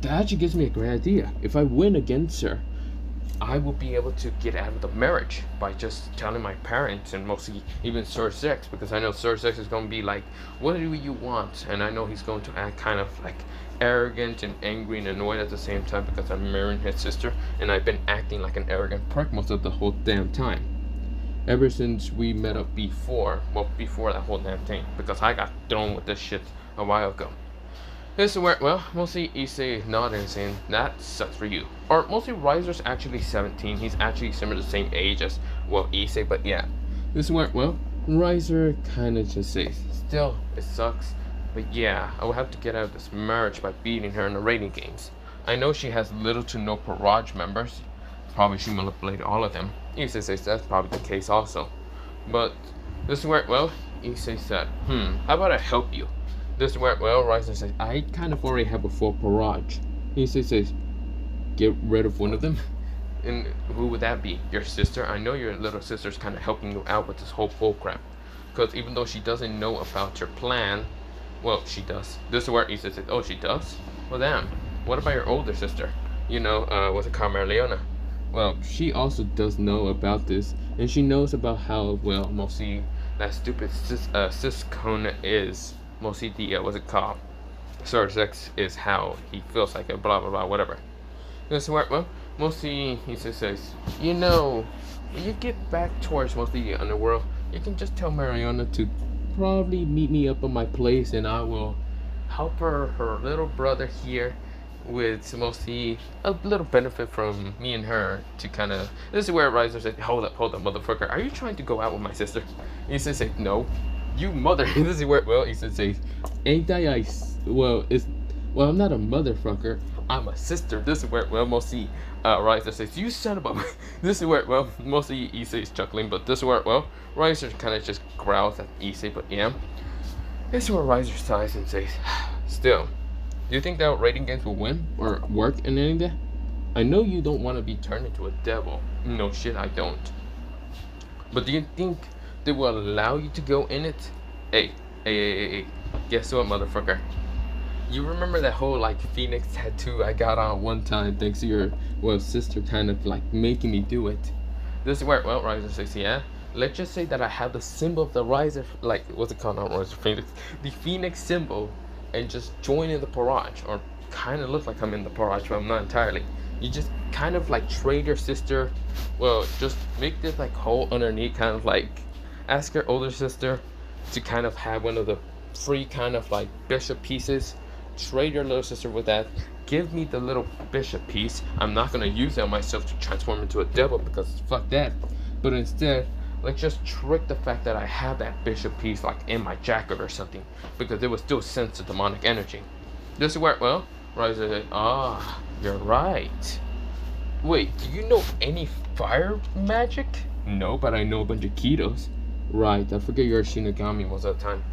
actually gives me a great idea. If I win against her, I will be able to get out of the marriage by just telling my parents and mostly even Sir Sex, because I know Sir Sex is going to be like, what do you want? And I know he's going to act kind of like arrogant and angry and annoyed at the same time because I'm marrying his sister and I've been acting like an arrogant prick most of the whole damn time. ever since we met up before. Well, before that whole damn thing, because I got thrown with this shit a while ago. This is where, well, mostly Issei is nodding saying, that sucks for you. Or mostly Riser's actually 17. He's actually similar to the same age as, well, Issei, but yeah. This is where, well, Riser kind of just says, still, it sucks. But yeah, I will have to get out of this marriage by beating her in the rating games. I know she has little to no Parage members. Probably she manipulated all of them. Issei says that's probably the case also. But this is where, well, Issei said, how about I help you? This is where, well, Riser says, I kind of already have a full Parage. Issei says, get rid of one of them? And who would that be? Your sister? I know your little sister's kind of helping you out with this whole bullcrap. Because even though she doesn't know about your plan, well, she does. This is where Issei says, oh, she does? Well, damn. What about your older sister? You know, was it called Leona? Well, she also does know about this, and she knows about how, well, mostly that stupid Ciscona is. Mostly the, what's it called? Sir Sex is how he feels like it, blah, blah, blah, whatever. This is where, well, mostly he just says, you know, when you get back towards mostly the underworld, you can just tell Mariana to probably meet me up at my place, and I will help her little brother here with mostly a little benefit from me and her to kind of. This is where Riser said, hold up, motherfucker, are you trying to go out with my sister? He says, no, you mother. This is where, well, he says, ain't I, well, I'm not a motherfucker, I'm a sister. This is where, well, mostly Riser says, you son of a. This is where, well, mostly Issei is chuckling, but this is where, well, Riser kind of just growls at Issei, but yeah. This is where Riser sighs and says, still, do you think that rating games will win or work in any of that? I know you don't want to be turned into a devil. No shit, I don't. But do you think they will allow you to go in it? Hey. Guess what, motherfucker? You remember that whole, like, Phoenix tattoo I got on one time thanks to your, well, sister kind of, like, making me do it? This is where, well, Riser says, yeah. Let's just say that I have the symbol of the Riser, like, what's it called? Not Riser, Phoenix. The Phoenix symbol. And just join in the Parage, or kind of look like I'm in the Parage, but I'm not entirely. You just kind of like trade your sister, well, just make this like hole underneath, kind of like ask your older sister to kind of have one of the free kind of like bishop pieces. Trade your little sister with that. Give me the little bishop piece. I'm not gonna use that myself to transform into a devil because fuck that. But instead, let's just trick the fact that I have that bishop piece like in my jacket or something, because it would still sense the demonic energy. This is where, well, Riser said, you're right. Wait, do you know any fire magic? No, but I know a bunch of Kitos. Right, I forget you're a Shinigami most of the time.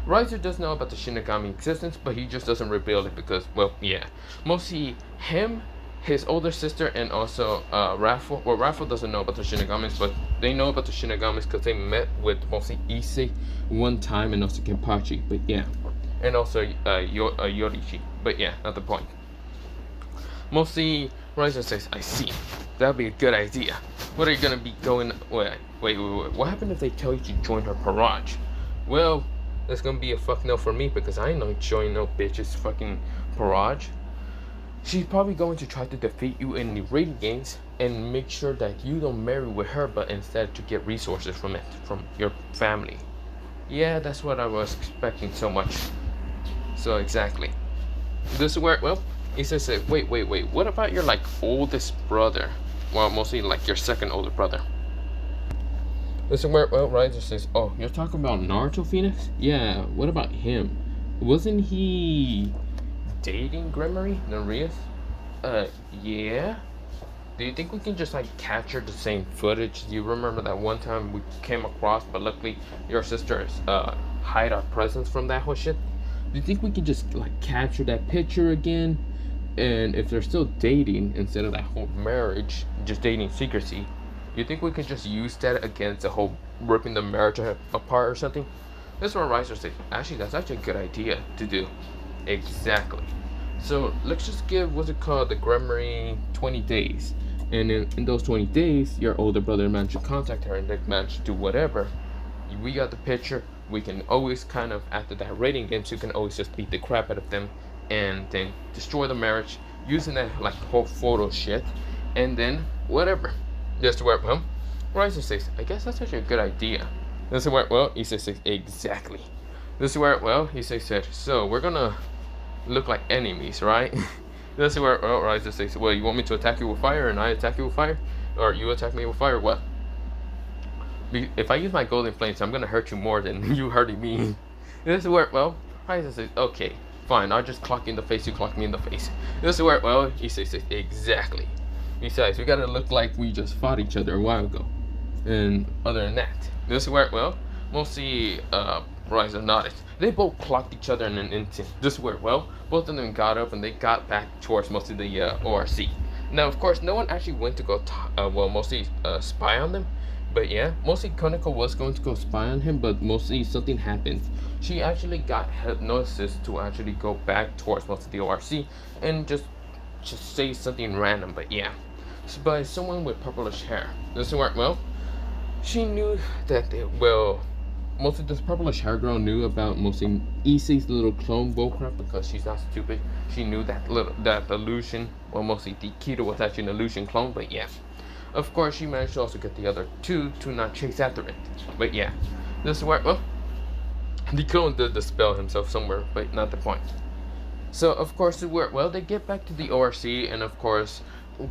Riser does know about the Shinigami existence, but he just doesn't reveal it because, well, yeah. Mostly him, his older sister, and also Raffle. Well, Raffle doesn't know about the Shinigamis, but they know about the Shinigamis because they met with mostly Issei one time and also Kenpachi, but yeah. And also Yorichi, but yeah, not the point. Mostly Riser says, I see. That'd be a good idea. What are you gonna be going? Wait. What happened if they tell you to join her Parage? Well, that's gonna be a fuck no for me because I ain't no joining no bitch's fucking Parage. She's probably going to try to defeat you in the rating games and make sure that you don't marry with her, but instead to get resources from it, from your family. Yeah, that's what I was expecting so much. So exactly. This is where, well, he says, wait, what about your like oldest brother? Well, mostly like your second older brother. This is where, well, Riser says, oh, you're talking about Naruto Phoenix? Yeah, what about him? Wasn't he dating Gremory, Nereus? Yeah. Do you think we can just like capture the same footage? Do you remember that one time we came across, but luckily your sisters hide our presence from that whole shit? Do you think we can just like capture that picture again? And if they're still dating instead of that whole marriage, just dating secrecy, you think we could just use that against the whole ripping the marriage apart or something? This is what Riser said. Actually, that's actually a good idea to do. Exactly. So let's just give, what's it called, the Gremory 20 days. And in those 20 days, your older brother managed to contact her and they managed to do whatever. We got the picture. We can always kind of, after that rating game, so you can always just beat the crap out of them and then destroy the marriage using that like whole photo shit. And then whatever. Just where, well, Riser says, I guess that's actually a good idea. This is where, well, Issei says, exactly. This is where, well, Issei said, so we're gonna look like enemies, right? This is where, well, Riser says, well, you want me to attack you with fire and I attack you with fire? Or you attack me with fire? What? If I use my golden flames, I'm gonna hurt you more than you hurting me. This is where, well, Riser says, okay, fine, I'll just clock you in the face, you clock me in the face. This is where, well, Issei says, exactly. Besides, we gotta look like we just fought each other a while ago. And other than that, this is where, well, mostly, Riser nodded. They both clocked each other in an instant. This is where, well, both of them got up and they got back towards mostly the ORC. Now, of course, no one actually went to go, mostly spy on them. But yeah, mostly Koneko was going to go spy on him, but mostly something happened. She actually got hypnosis to actually go back towards most of the ORC and just say something random. But yeah, so by someone with purplish hair. This is where, well, she knew that mostly this purplish hair girl knew about mostly Issei's little clone bullcrap because she's not stupid. She knew that illusion, well, mostly the Kito was actually an illusion clone. But yeah, of course, she managed to also get the other two to not chase after it. But yeah, this is where, well, the clone did dispel himself somewhere, but not the point. So, of course, well, they get back to the ORC, and of course,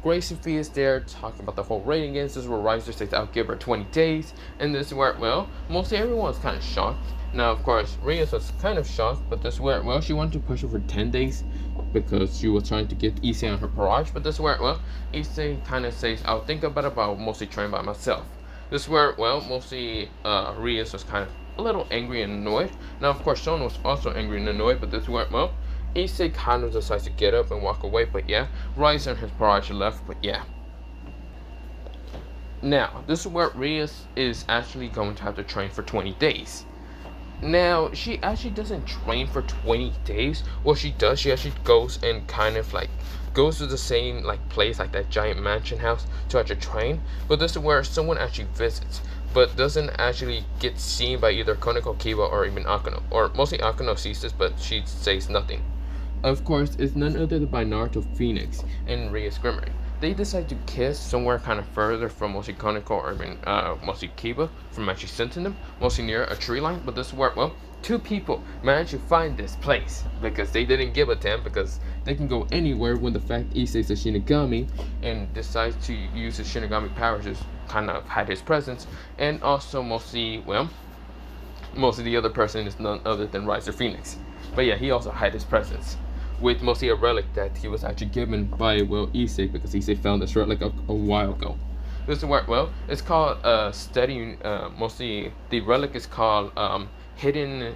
Grace and Fee is there talking about the whole rating games. This is where Riser says, I'll give her 20 days. And this is where, well, mostly everyone was kind of shocked. Now, of course, Rias was kind of shocked, but this is where, well, she wanted to push her for 10 days because she was trying to get Issei on her barrage. But this is where, well, Issei kind of says, I'll think about it, but I'll mostly train by myself. This is where, well, mostly Rias was kind of a little angry and annoyed. Now, of course, Shona was also angry and annoyed, but this is where, well, Issei kind of decides to get up and walk away, but yeah, Riser and his barrage left, but yeah. Now, this is where Rias is actually going to have to train for 20 days. Now, she actually doesn't train for 20 days. What she does, she actually goes and kind of like goes to the same like place, like that giant mansion house to actually train. But this is where someone actually visits, but doesn't actually get seen by either Koneko, Kiba, or even Akano. Or mostly Akano sees this, but she says nothing. Of course, it's none other than by Naruto Phoenix and Rhea Scrimmery. They decide to kiss somewhere kind of further from mostly Koneko or even mostly Kiba from actually sensing them, mostly near a tree line. But this is where, well, two people managed to find this place because they didn't give a damn because they can go anywhere when the fact Issei's a Shinigami and decides to use his Shinigami powers to kind of hide his presence. And also mostly, well, mostly the other person is none other than Riser Phoenix. But yeah, he also hid his presence with mostly a relic that he was actually given by, well, Issei, because Issei found this relic a while ago. This is where, well, it's called mostly the relic is called Hidden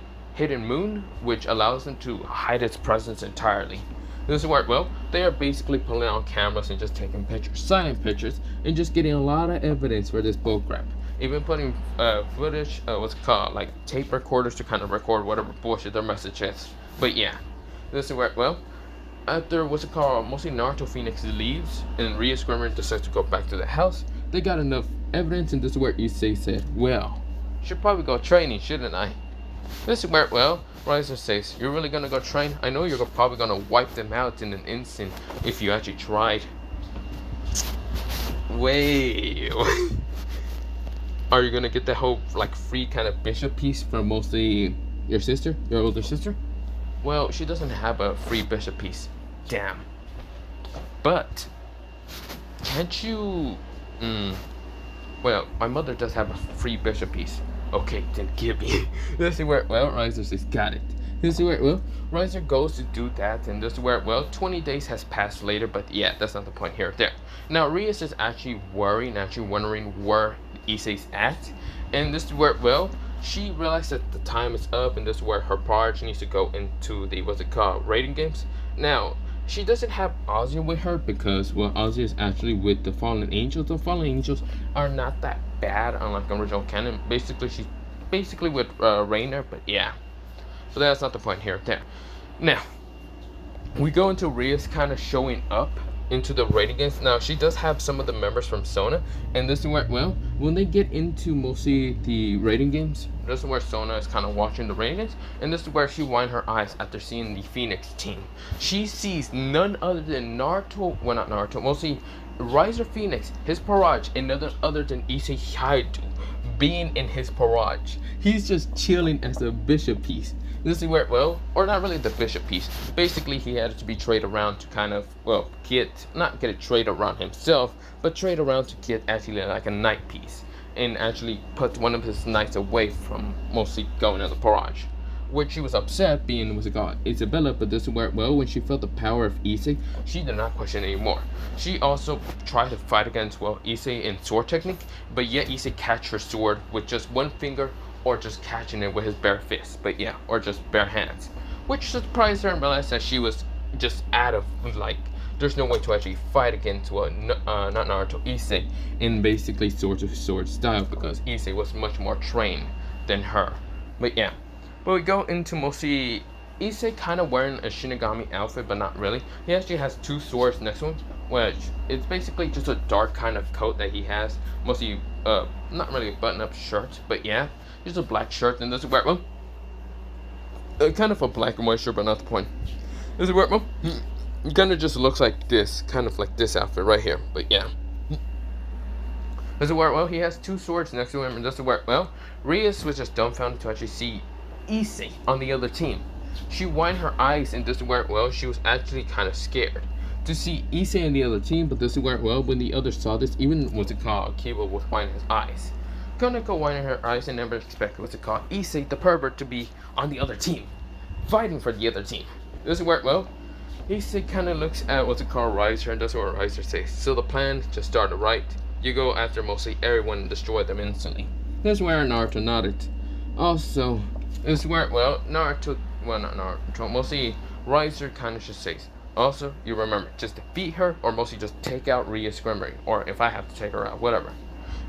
Moon, which allows him to hide his presence entirely. This is where, well, they are basically pulling out cameras and just taking pictures, silent pictures, and just getting a lot of evidence for this bullcrap. Even putting footage, what's it called, like tape recorders to kind of record whatever bullshit their message is. But yeah, this is where, well, after what's it called, mostly Naruto Phoenix leaves and Rhea Scrimmer decides to go back to the house. They got enough evidence, and this is where Issei said, well, should probably go training, shouldn't I? This is where, well, Riser says, you're really gonna go train? I know you're probably gonna wipe them out in an instant if you actually tried. Wait. Are you gonna get the whole like free kind of bishop piece from mostly your sister, your older sister? Well, she doesn't have a free bishop piece. Damn. But can't you? Well, my mother does have a free bishop piece. Okay, then give me. This is where, well, Riser says, got it. This is where, well, Riser goes to do that, and this is where, well, 20 days has passed later, but yeah, that's not the point here or there. Now, Rias is actually worrying, actually wondering where Issei's at, and this is where, well, she realized that the time is up, and this is where her barge needs to go into the, what's it called, rating games. Now, she doesn't have Ozzy with her because, well, Ozzy is actually with the Fallen Angels. The Fallen Angels are not that bad, unlike original canon. Basically, she's basically with Rainer, but yeah. So that's not the point here. There. Now, we go into Rias kind of showing up into the rating games. Now she does have some of the members from Sona, and this is where, well, when they get into mostly the rating games, this is where Sona is kind of watching the rating games, and this is where she winds her eyes after seeing the Phoenix team. She sees none other than Naruto, well not Naruto, mostly Riser Phoenix, his Parage, and none other than Issei being in his Parage. He's just chilling as a bishop piece. This is where, well, or not really the bishop piece. Basically, he had to be traded around to kind of, well, not get a trade around himself, but trade around to get actually like a knight piece. And actually put one of his knights away from mostly going as a Parage. Which she was upset being, what's it called, Isabella, but this is where, well, when she felt the power of Issei, she did not question anymore. She also tried to fight against, well, Issei in sword technique, but yet Issei catch her sword with just one finger, or just catching it with his bare fist, but yeah, or just bare hands. Which surprised her and realized that she was just out of, like, there's no way to actually fight against, well, not Naruto, Issei, in basically sword to sword style, because Issei was much more trained than her. But yeah. But we go into mostly Issei kind of wearing a Shinigami outfit, but not really. He actually has two swords next to him, which it's basically just a dark kind of coat that he has. Mostly, not really a button-up shirt, but yeah, just a black shirt. And this is where, well, kind of a black and white shirt, but not the point. This is where, well, it kind of just looks like this, kind of like this outfit right here, but yeah. This is where, well, he has two swords next to him, and this is where, well, Rias was just dumbfounded to actually see Issei on the other team. She whined her eyes, and this is where, well, she was actually kind of scared to see Issei on the other team, but this is where, well, when the others saw this, even what's it called, Kiba was winding his eyes. Koneko winding her eyes and never expected what's it called, Issei the pervert to be on the other team, fighting for the other team. This is where, well, Issei kind of looks at what's it called, Riser, and that's what Riser says. So the plan just started right. You go after mostly everyone and destroy them instantly. This is where Naruto nodded. Also, this is where, well, Naruto, well not Naruto, mostly Riser kind of just says, also, you remember, just defeat her, or mostly just take out Ria's Grimmery, or if I have to take her out, whatever.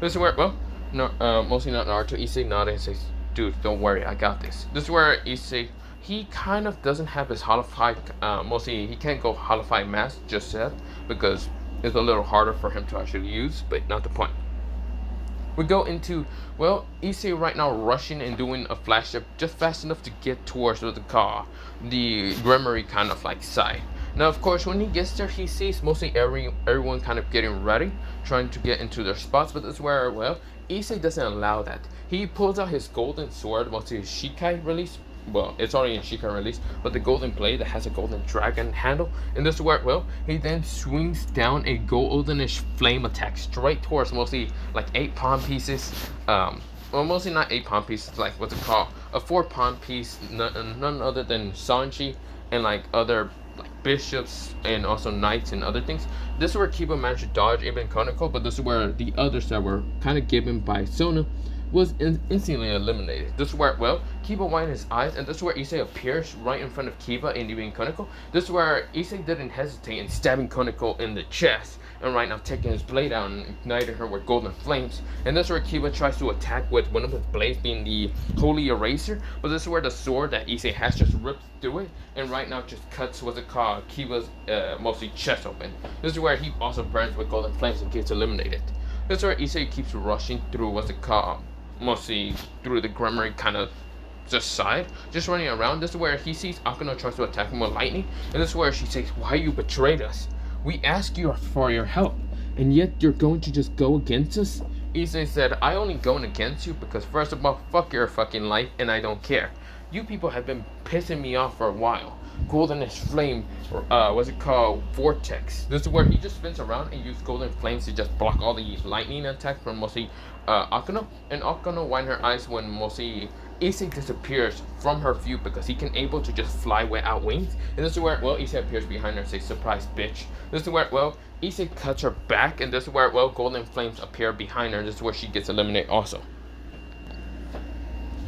This is where, well, no, mostly not Naruto, Issei nodded and says, dude, don't worry, I got this. This is where Issei, he kind of doesn't have his Holofy, mostly he can't go Holofy mask just yet, because it's a little harder for him to actually use, but not the point. We go into, well, Issei right now rushing and doing a flash up just fast enough to get towards what they call the Grimmery kind of like side. Now, of course, when he gets there, he sees mostly everyone kind of getting ready, trying to get into their spots, but that's where, well, Issei doesn't allow that. He pulls out his golden sword, mostly his Shikai release. Well, it's already in Shikai release, but the golden blade that has a golden dragon handle. And this is where, well, he then swings down a goldenish flame attack straight towards mostly like 8 pawn pieces. Well, mostly not 8 pawn pieces, like what's it called? A 4 pawn piece, none other than Sanji and like other like bishops and also knights and other things. This is where Kiba managed to dodge even Koneko, but this is where the others that were kind of given by Sona was instantly eliminated. This is where, well, Kiba winds his eyes, and this is where Issei appears right in front of Kiba and even Koneko. This is where Issei didn't hesitate in stabbing Koneko in the chest, and right now taking his blade out and igniting her with golden flames. And this is where Kiba tries to attack with one of his blades being the Holy Eraser, but this is where the sword that Issei has just rips through it, and right now just cuts what's it called, Kiba's mostly chest open. This is where he also burns with golden flames and gets eliminated. This is where Issei keeps rushing through what's it called, mostly through the Grimmery kind of just side, just running around. This is where he sees Akano tries to attack him with lightning, and this is where she says, why you betrayed us? We asked you for your help, and yet you're going to just go against us? Issei said, I only going against you because first of all, fuck your fucking life, and I don't care. You people have been pissing me off for a while. Goldenish flame, what's it called, vortex. This is where he just spins around and uses golden flames to just block all the lightning attacks from mostly Akano, and Akano winds her eyes when mostly Issei disappears from her view because he can able to just fly without wings. And this is where, well, Issei appears behind her and says, surprise bitch. This is where, well, Issei cuts her back, and this is where, well, golden flames appear behind her, and this is where she gets eliminated also.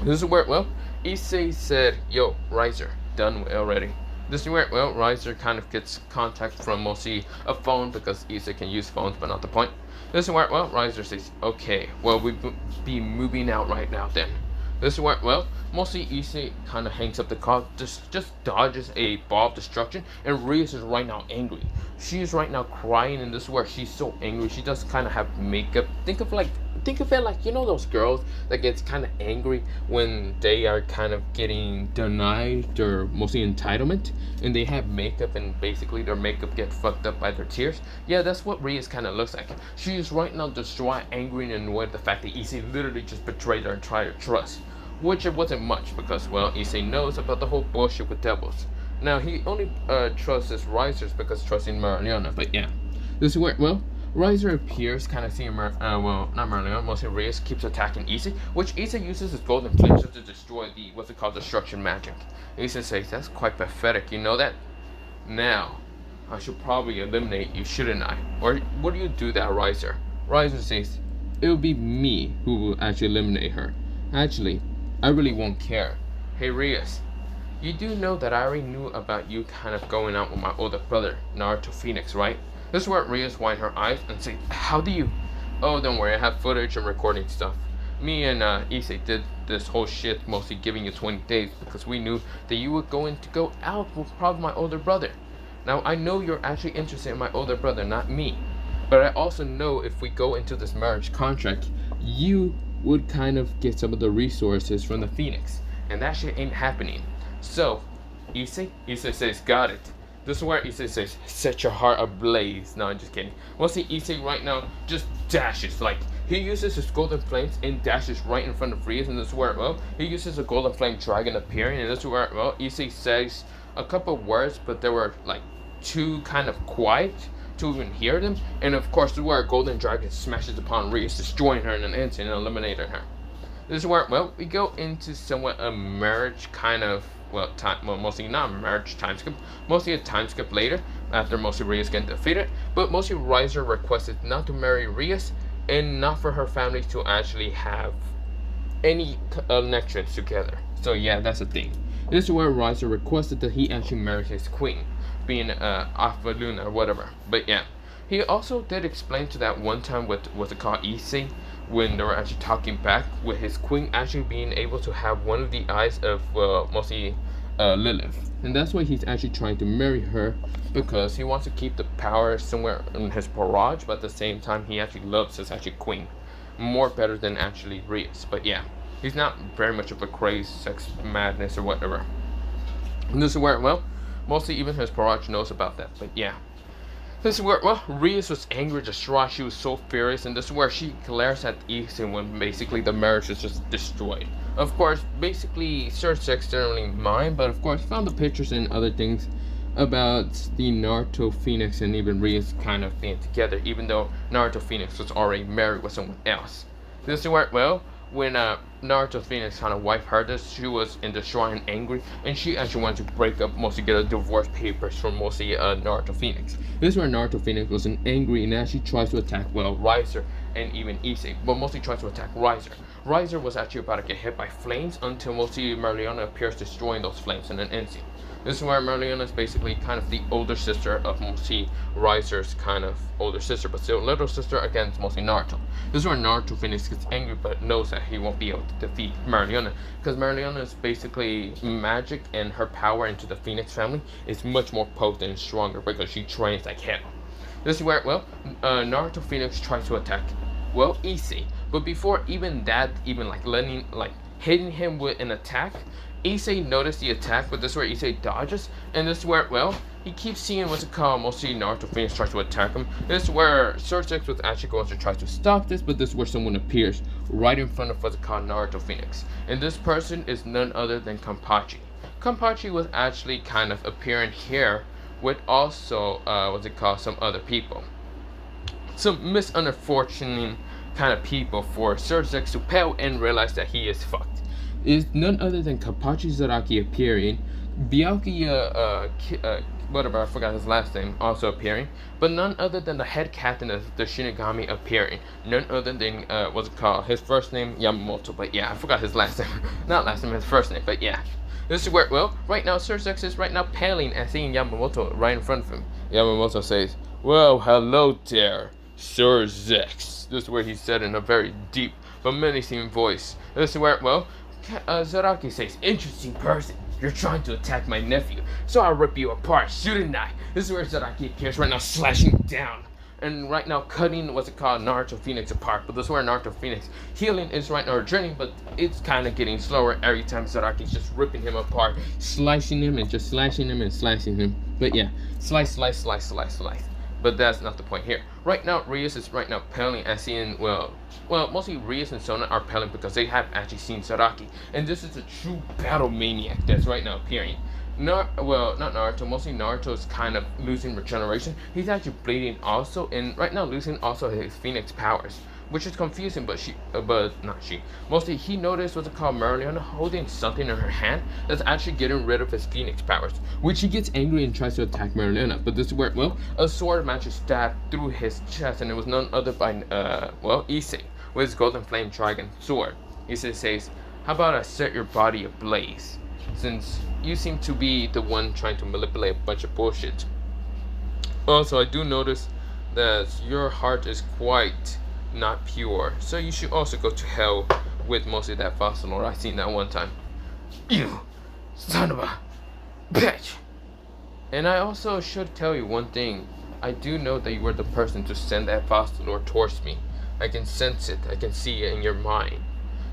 This is where, well, Issei said, yo, Riser, done already. This is where, well, Riser kind of gets contact from mostly a phone because Issei can use phones, but not the point. This is where, well, Riser says, okay, well, we'll be moving out right now then. This is where, well, mostly Issei kind of hangs up the car, just dodges a ball of destruction, and Rias is right now angry. She is right now crying, and this is where she's so angry. She does kind of have makeup. Think of it like, you know, those girls that gets kind of angry when they are kind of getting denied their mostly entitlement, and they have makeup, and basically their makeup get fucked up by their tears. Yeah, that's what Rias kind of looks like. She is right now distraught, angry, and annoyed at the fact that Issei literally just betrayed her entire trust. Which it wasn't much because, well, Issei knows about the whole bullshit with devils. Now, he only trusts his risers because trusting Marileana, but yeah. This is where, well, Riser appears, kind of seeing, well, not Marileana, mostly Reyes keeps attacking Issei, which Issei uses his golden flames to destroy the, what's it called, destruction magic. Issei says, that's quite pathetic, you know that? Now, I should probably eliminate you, shouldn't I? Or what do you do that, Riser? Riser says, it will be me who will actually eliminate her. Actually, I really won't care. Hey Rias, you do know that I already knew about you kind of going out with my older brother, Naruto Phoenix, right? This is where Rias wind her eyes and say, how do you? Oh, don't worry, I have footage and recording stuff. Me and Issei did this whole shit, mostly giving you 20 days because we knew that you were going to go out with probably my older brother. Now, I know you're actually interested in my older brother, not me. But I also know if we go into this marriage contract, you would kind of get some of the resources from the Phoenix. And that shit ain't happening. So, Issei says, got it. This is where Issei says, set your heart ablaze. No, I'm just kidding. We'll see Issei right now just dashes. Like, he uses his golden flames and dashes right in front of Rias. And this is where, well, he uses a golden flame dragon appearing. And this is where, well, Issei says a couple words, but they were like too kind of quiet to even hear them. And of course, this is where a golden dragon smashes upon Rias, destroying her in an instant and eliminating her. This is where, well, we go into somewhat a marriage kind of, well, mostly not a marriage time skip, mostly a time skip later, after mostly Rias getting defeated, but mostly Riser requested not to marry Rias, and not for her family to actually have any connections together. So yeah, that's the thing. This is where Riser requested that he actually marry his queen, being Alpha Luna or whatever. But yeah, he also did explain to that one time with what's it called, Issei, when they were actually talking back, with his queen actually being able to have one of the eyes of mostly Lilith. And that's why he's actually trying to marry her, because he wants to keep the power somewhere in his barrage, but at the same time he actually loves his actually queen more better than actually Rias. But yeah, he's not very much of a crazy sex madness or whatever. And this is where, well, mostly even his barrage knows about that. But yeah, this is where, well, Rias was angry, distraught, she was so furious, and this is where she glares at Issei when basically the marriage is just destroyed. Of course, basically, Sir Sex didn't really mind, but of course, found the pictures and other things about the Naruto Phoenix and even Rias kind of being together, even though Naruto Phoenix was already married with someone else. This is where, well, when Naruto Phoenix kind of wife heard this, she was in distraught and angry, and she actually wanted to break up, mostly get a divorce papers from mostly Naruto Phoenix. This is where Naruto Phoenix was angry and actually tries to attack, well, Riser and even Issei, but mostly tries to attack Riser. Riser was actually about to get hit by flames until mostly Marileana appears, destroying those flames in an instant. This is where Marileana is basically kind of the older sister of mostly Riser's kind of older sister, but still little sister against mostly Naruto. This is where Naruto Phoenix gets angry, but knows that he won't be able to defeat Marileana, because Marileana is basically magic, and her power into the Phoenix family is much more potent and stronger because she trains like hell. This is where, well, Naruto Phoenix tries to attack, well, Issei, but before even that, even hitting him with an attack, Issei noticed the attack, but this is where Issei dodges, and this is where, well, he keeps seeing what's it called, mostly Naruto Phoenix tries to attack him. This is where Sir Sex was actually going to try to stop this, but this is where someone appears right in front of what's it called, Naruto Phoenix. And this person is none other than Kanpachi. Kanpachi was actually kind of appearing here with also, what's it called, some other people. Some misunfortunate kind of people for Sir Sex to pale and realize that he is fucked. Is none other than Kanpachi Zaraki appearing, Byakuya, whatever, I forgot his last name, also appearing, but none other than the head captain of the Shinigami appearing, none other than, what's it called, his first name, Yamamoto, but yeah, I forgot his last name, not last name, his first name, but yeah. This is where, well, right now, Sir Sex is right now paling and seeing Yamamoto right in front of him. Yamamoto says, well, hello there, Sir Sex. This is where he said in a very deep but menacing voice. This is where, well, Zaraki says, interesting person. You're trying to attack my nephew, so I'll rip you apart, shouldn't I? This is where Zaraki appears right now, slashing down. And right now, cutting what's it called, Naruto Phoenix apart. But this is where Naruto Phoenix healing is right now journeying, but it's kind of getting slower every time Zaraki's just ripping him apart, slicing him and just slashing him and slashing him. But yeah, slice, slice, slice, slice, slice. But that's not the point here. Right now, Rias is right now pelling as seeing, well, mostly Rias and Sona are pelling because they have actually seen Zaraki. And this is a true battle maniac that's right now appearing. Not Naruto, mostly Naruto is kind of losing regeneration. He's actually bleeding also, and right now losing also his Phoenix powers, which is confusing, mostly he noticed what's it called, Merlion holding something in her hand that's actually getting rid of his Phoenix powers, which he gets angry and tries to attack Merlion. But this is where, a sword matches stabbed through his chest, and it was none other by, Issei, with his golden flame dragon sword. Issei says, how about I set your body ablaze, since you seem to be the one trying to manipulate a bunch of bullshit. Also, I do notice that your heart is quite not pure, so you should also go to hell with mostly that fossil lord I seen that one time. You son of a bitch! And I also should tell you one thing. I do know that you were the person to send that fossil lord towards me. I can sense it. I can see it in your mind.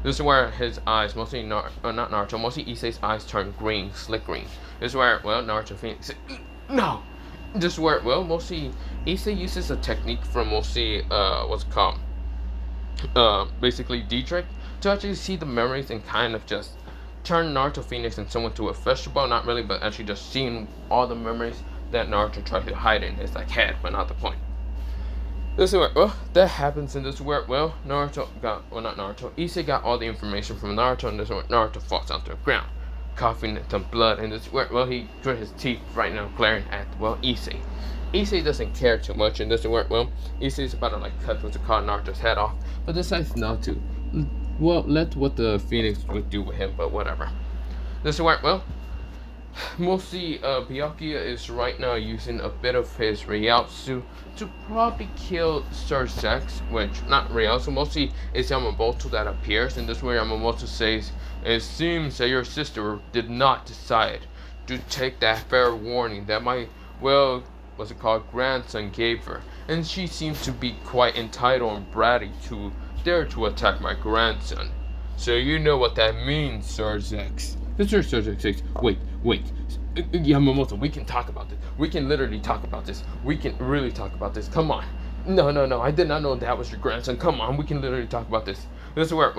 This is where his eyes, mostly not Naruto, mostly Issei's eyes turn green, slick green. This is where, Naruto Phoenix said, no! This is where, mostly Issei uses a technique from mostly, basically Dietrich, to actually see the memories and kind of just turn Naruto Phoenix and someone to a vegetable, not really, but actually just seeing all the memories that Naruto tried to hide in his head, but not the point. This is where, that happens, and this is where, Issei got all the information from Naruto, and this is where Naruto falls onto the ground, coughing some blood, and this is where, he grit his teeth right now, glaring at, Issei. Issei doesn't care too much, and this is where, Issei's about to, cut what's called Naruto's head off, but decides not to. Let what the Phoenix would do with him, but whatever. This is where, mostly, Byakuya is right now using a bit of his Ryotsu to probably kill Sir Sex, which, not Ryotsu, mostly it's Yamamoto that appears, and this is where Yamamoto says, it seems that your sister did not decide to take that fair warning that my, grandson gave her, and she seems to be quite entitled and bratty to dare to attack my grandson. So you know what that means, Sir Zex. Sir Zex says, wait, Yamamoto, we can talk about this. We can literally talk about this. We can really talk about this. Come on. No, I did not know that was your grandson. Come on, we can literally talk about this. This is where,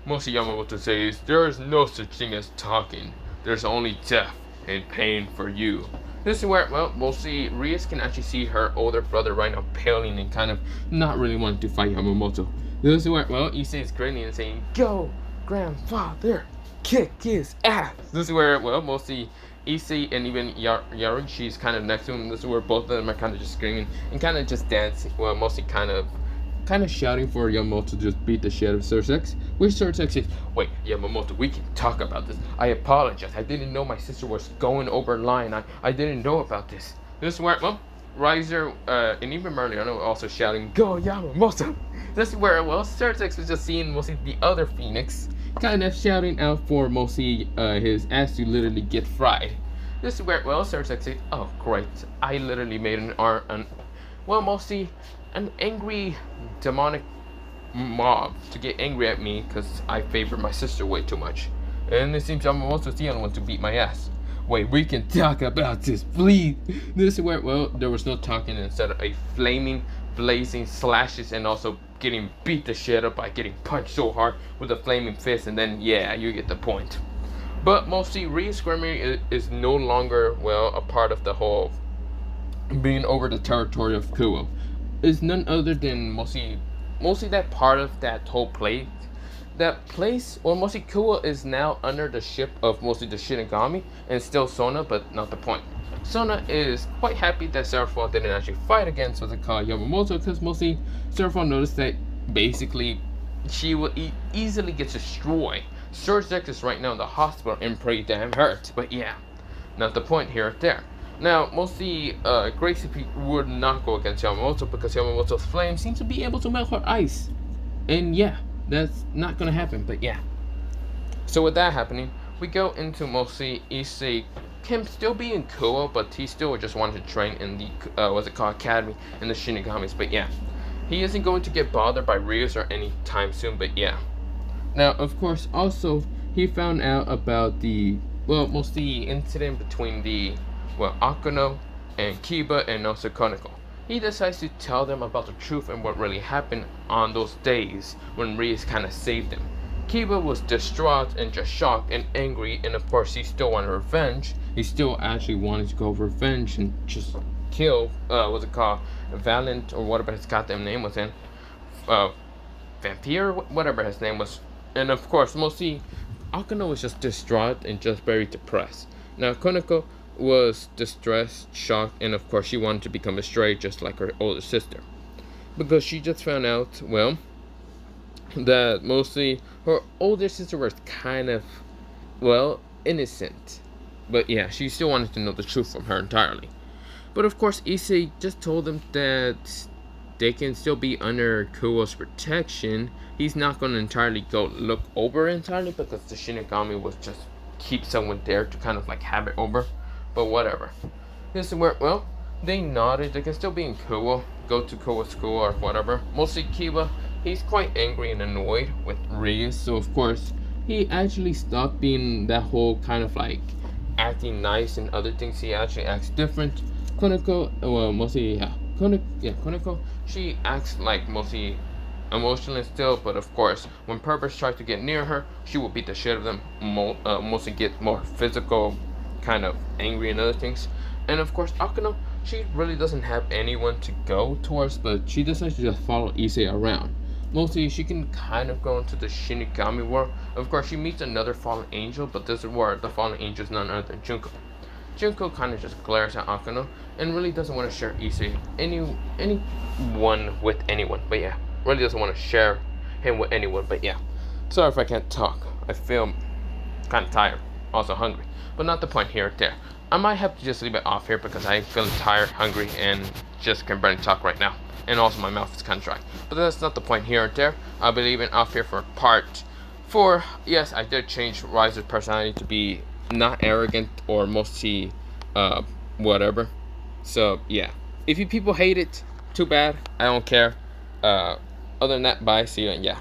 mostly Yamamoto says, there is no such thing as talking. There's only death and pain for you. This is where, mostly Rias can actually see her older brother right now paling and kind of not really wanting to fight Yamamoto. This is where, Issei is grinning and saying, go, grandfather, kick his ass. This is where, mostly Issei and even Yari, she's kind of next to him. This is where both of them are kind of just screaming and kind of just dancing. Mostly kind of shouting for Yamamoto to just beat the shit out of Sir Sex. Which Sir Sex says, wait, Yamamoto, we can talk about this. I apologize. I didn't know my sister was going over line. I didn't know about this. This is where, Riser and even Merlion were also shouting, go Yamamoto. This is where, Sir Sex was just seeing mostly the other Phoenix kind of shouting out for mostly his ass to literally get fried. This is where, Sir Sex said, oh great, I literally made mostly an angry demonic mob to get angry at me because I favor my sister way too much. And it seems Yamamoto's the only one to beat my ass. Wait, we can talk about this, please. This is where, there was no talking. Instead of a flaming, blazing slashes and also getting beat the shit up by getting punched so hard with a flaming fist, and then, yeah, you get the point. But mostly, Rias Grimy is no longer, a part of the whole being over the territory of Kuo. Is none other than mostly that part of that whole place. That place, or mostly Kuo, is now under the ship of mostly the Shinigami and still Sona, but not the point. Sona is quite happy that Seraphon didn't actually fight against what's it called Yamamoto, because mostly Seraphon noticed that basically she will easily get destroyed. Sir Zex is right now in the hospital and pretty damn hurt, but yeah, not the point here or there. Now, mostly Gracie would not go against Yamamoto because Yamamoto's flame seems to be able to melt her ice. And yeah, that's not gonna happen, but yeah. So with that happening, we go into mostly Issei him still being cool, but he still just wanted to train in the what's it called, academy in the Shinigamis. But yeah, he isn't going to get bothered by Ryu's or any time soon. But yeah, now of course also he found out about the mostly incident between the Akuno and Kiba and also Koneko. He decides to tell them about the truth and what really happened on those days when Ryu's kind of saved him. Kiba was distraught and just shocked and angry, and of course he still wanted revenge. He still actually wanted to go revenge and just kill, what's it called, Valiant or whatever his goddamn name was in, Vampire, whatever his name was. And of course, mostly, Akano was just distraught and just very depressed. Now, Koneko was distressed, shocked, and of course she wanted to become a stray just like her older sister. Because she just found out, well, that mostly her older sister was kind of, innocent. But yeah, she still wanted to know the truth from her entirely. But of course, Issei just told them that they can still be under Kuo's protection. He's not going to entirely go look over entirely because the Shinigami was just keep someone there to kind of like have it over. But whatever. This is where, they nodded. They can still be in Kuo, go to Kuo's school or whatever. Mostly Kiba, he's quite angry and annoyed with Ryu, so of course he actually stopped being that whole kind of like acting nice and other things. He actually acts different. Koneko, Koneko, she acts like mostly emotional still, but of course when purpose tries to get near her, she will beat the shit out of them, mostly get more physical, kind of angry and other things. And of course Akano, she really doesn't have anyone to go towards, but she decides to just follow Issei around. Mostly she can kind of go into the Shinigami world. Of course she meets another fallen angel, but this is where the fallen angel is none other than Junko. Junko kind of just glares at Akano and really doesn't want to share Issei anyone with anyone. But yeah, really doesn't want to share him with anyone. But yeah, sorry if I can't talk. I feel kind of tired, also hungry, but not the point here or there. I might have to just leave it off here because I'm feeling tired, hungry, and just can barely talk right now. And also my mouth is kind of dry. But that's not the point here or there. I'll be leaving off here for part 4. Yes, I did change Rise's personality to be not arrogant or mostly whatever. So yeah, if you people hate it, too bad. I don't care. Other than that, bye, see you, and yeah.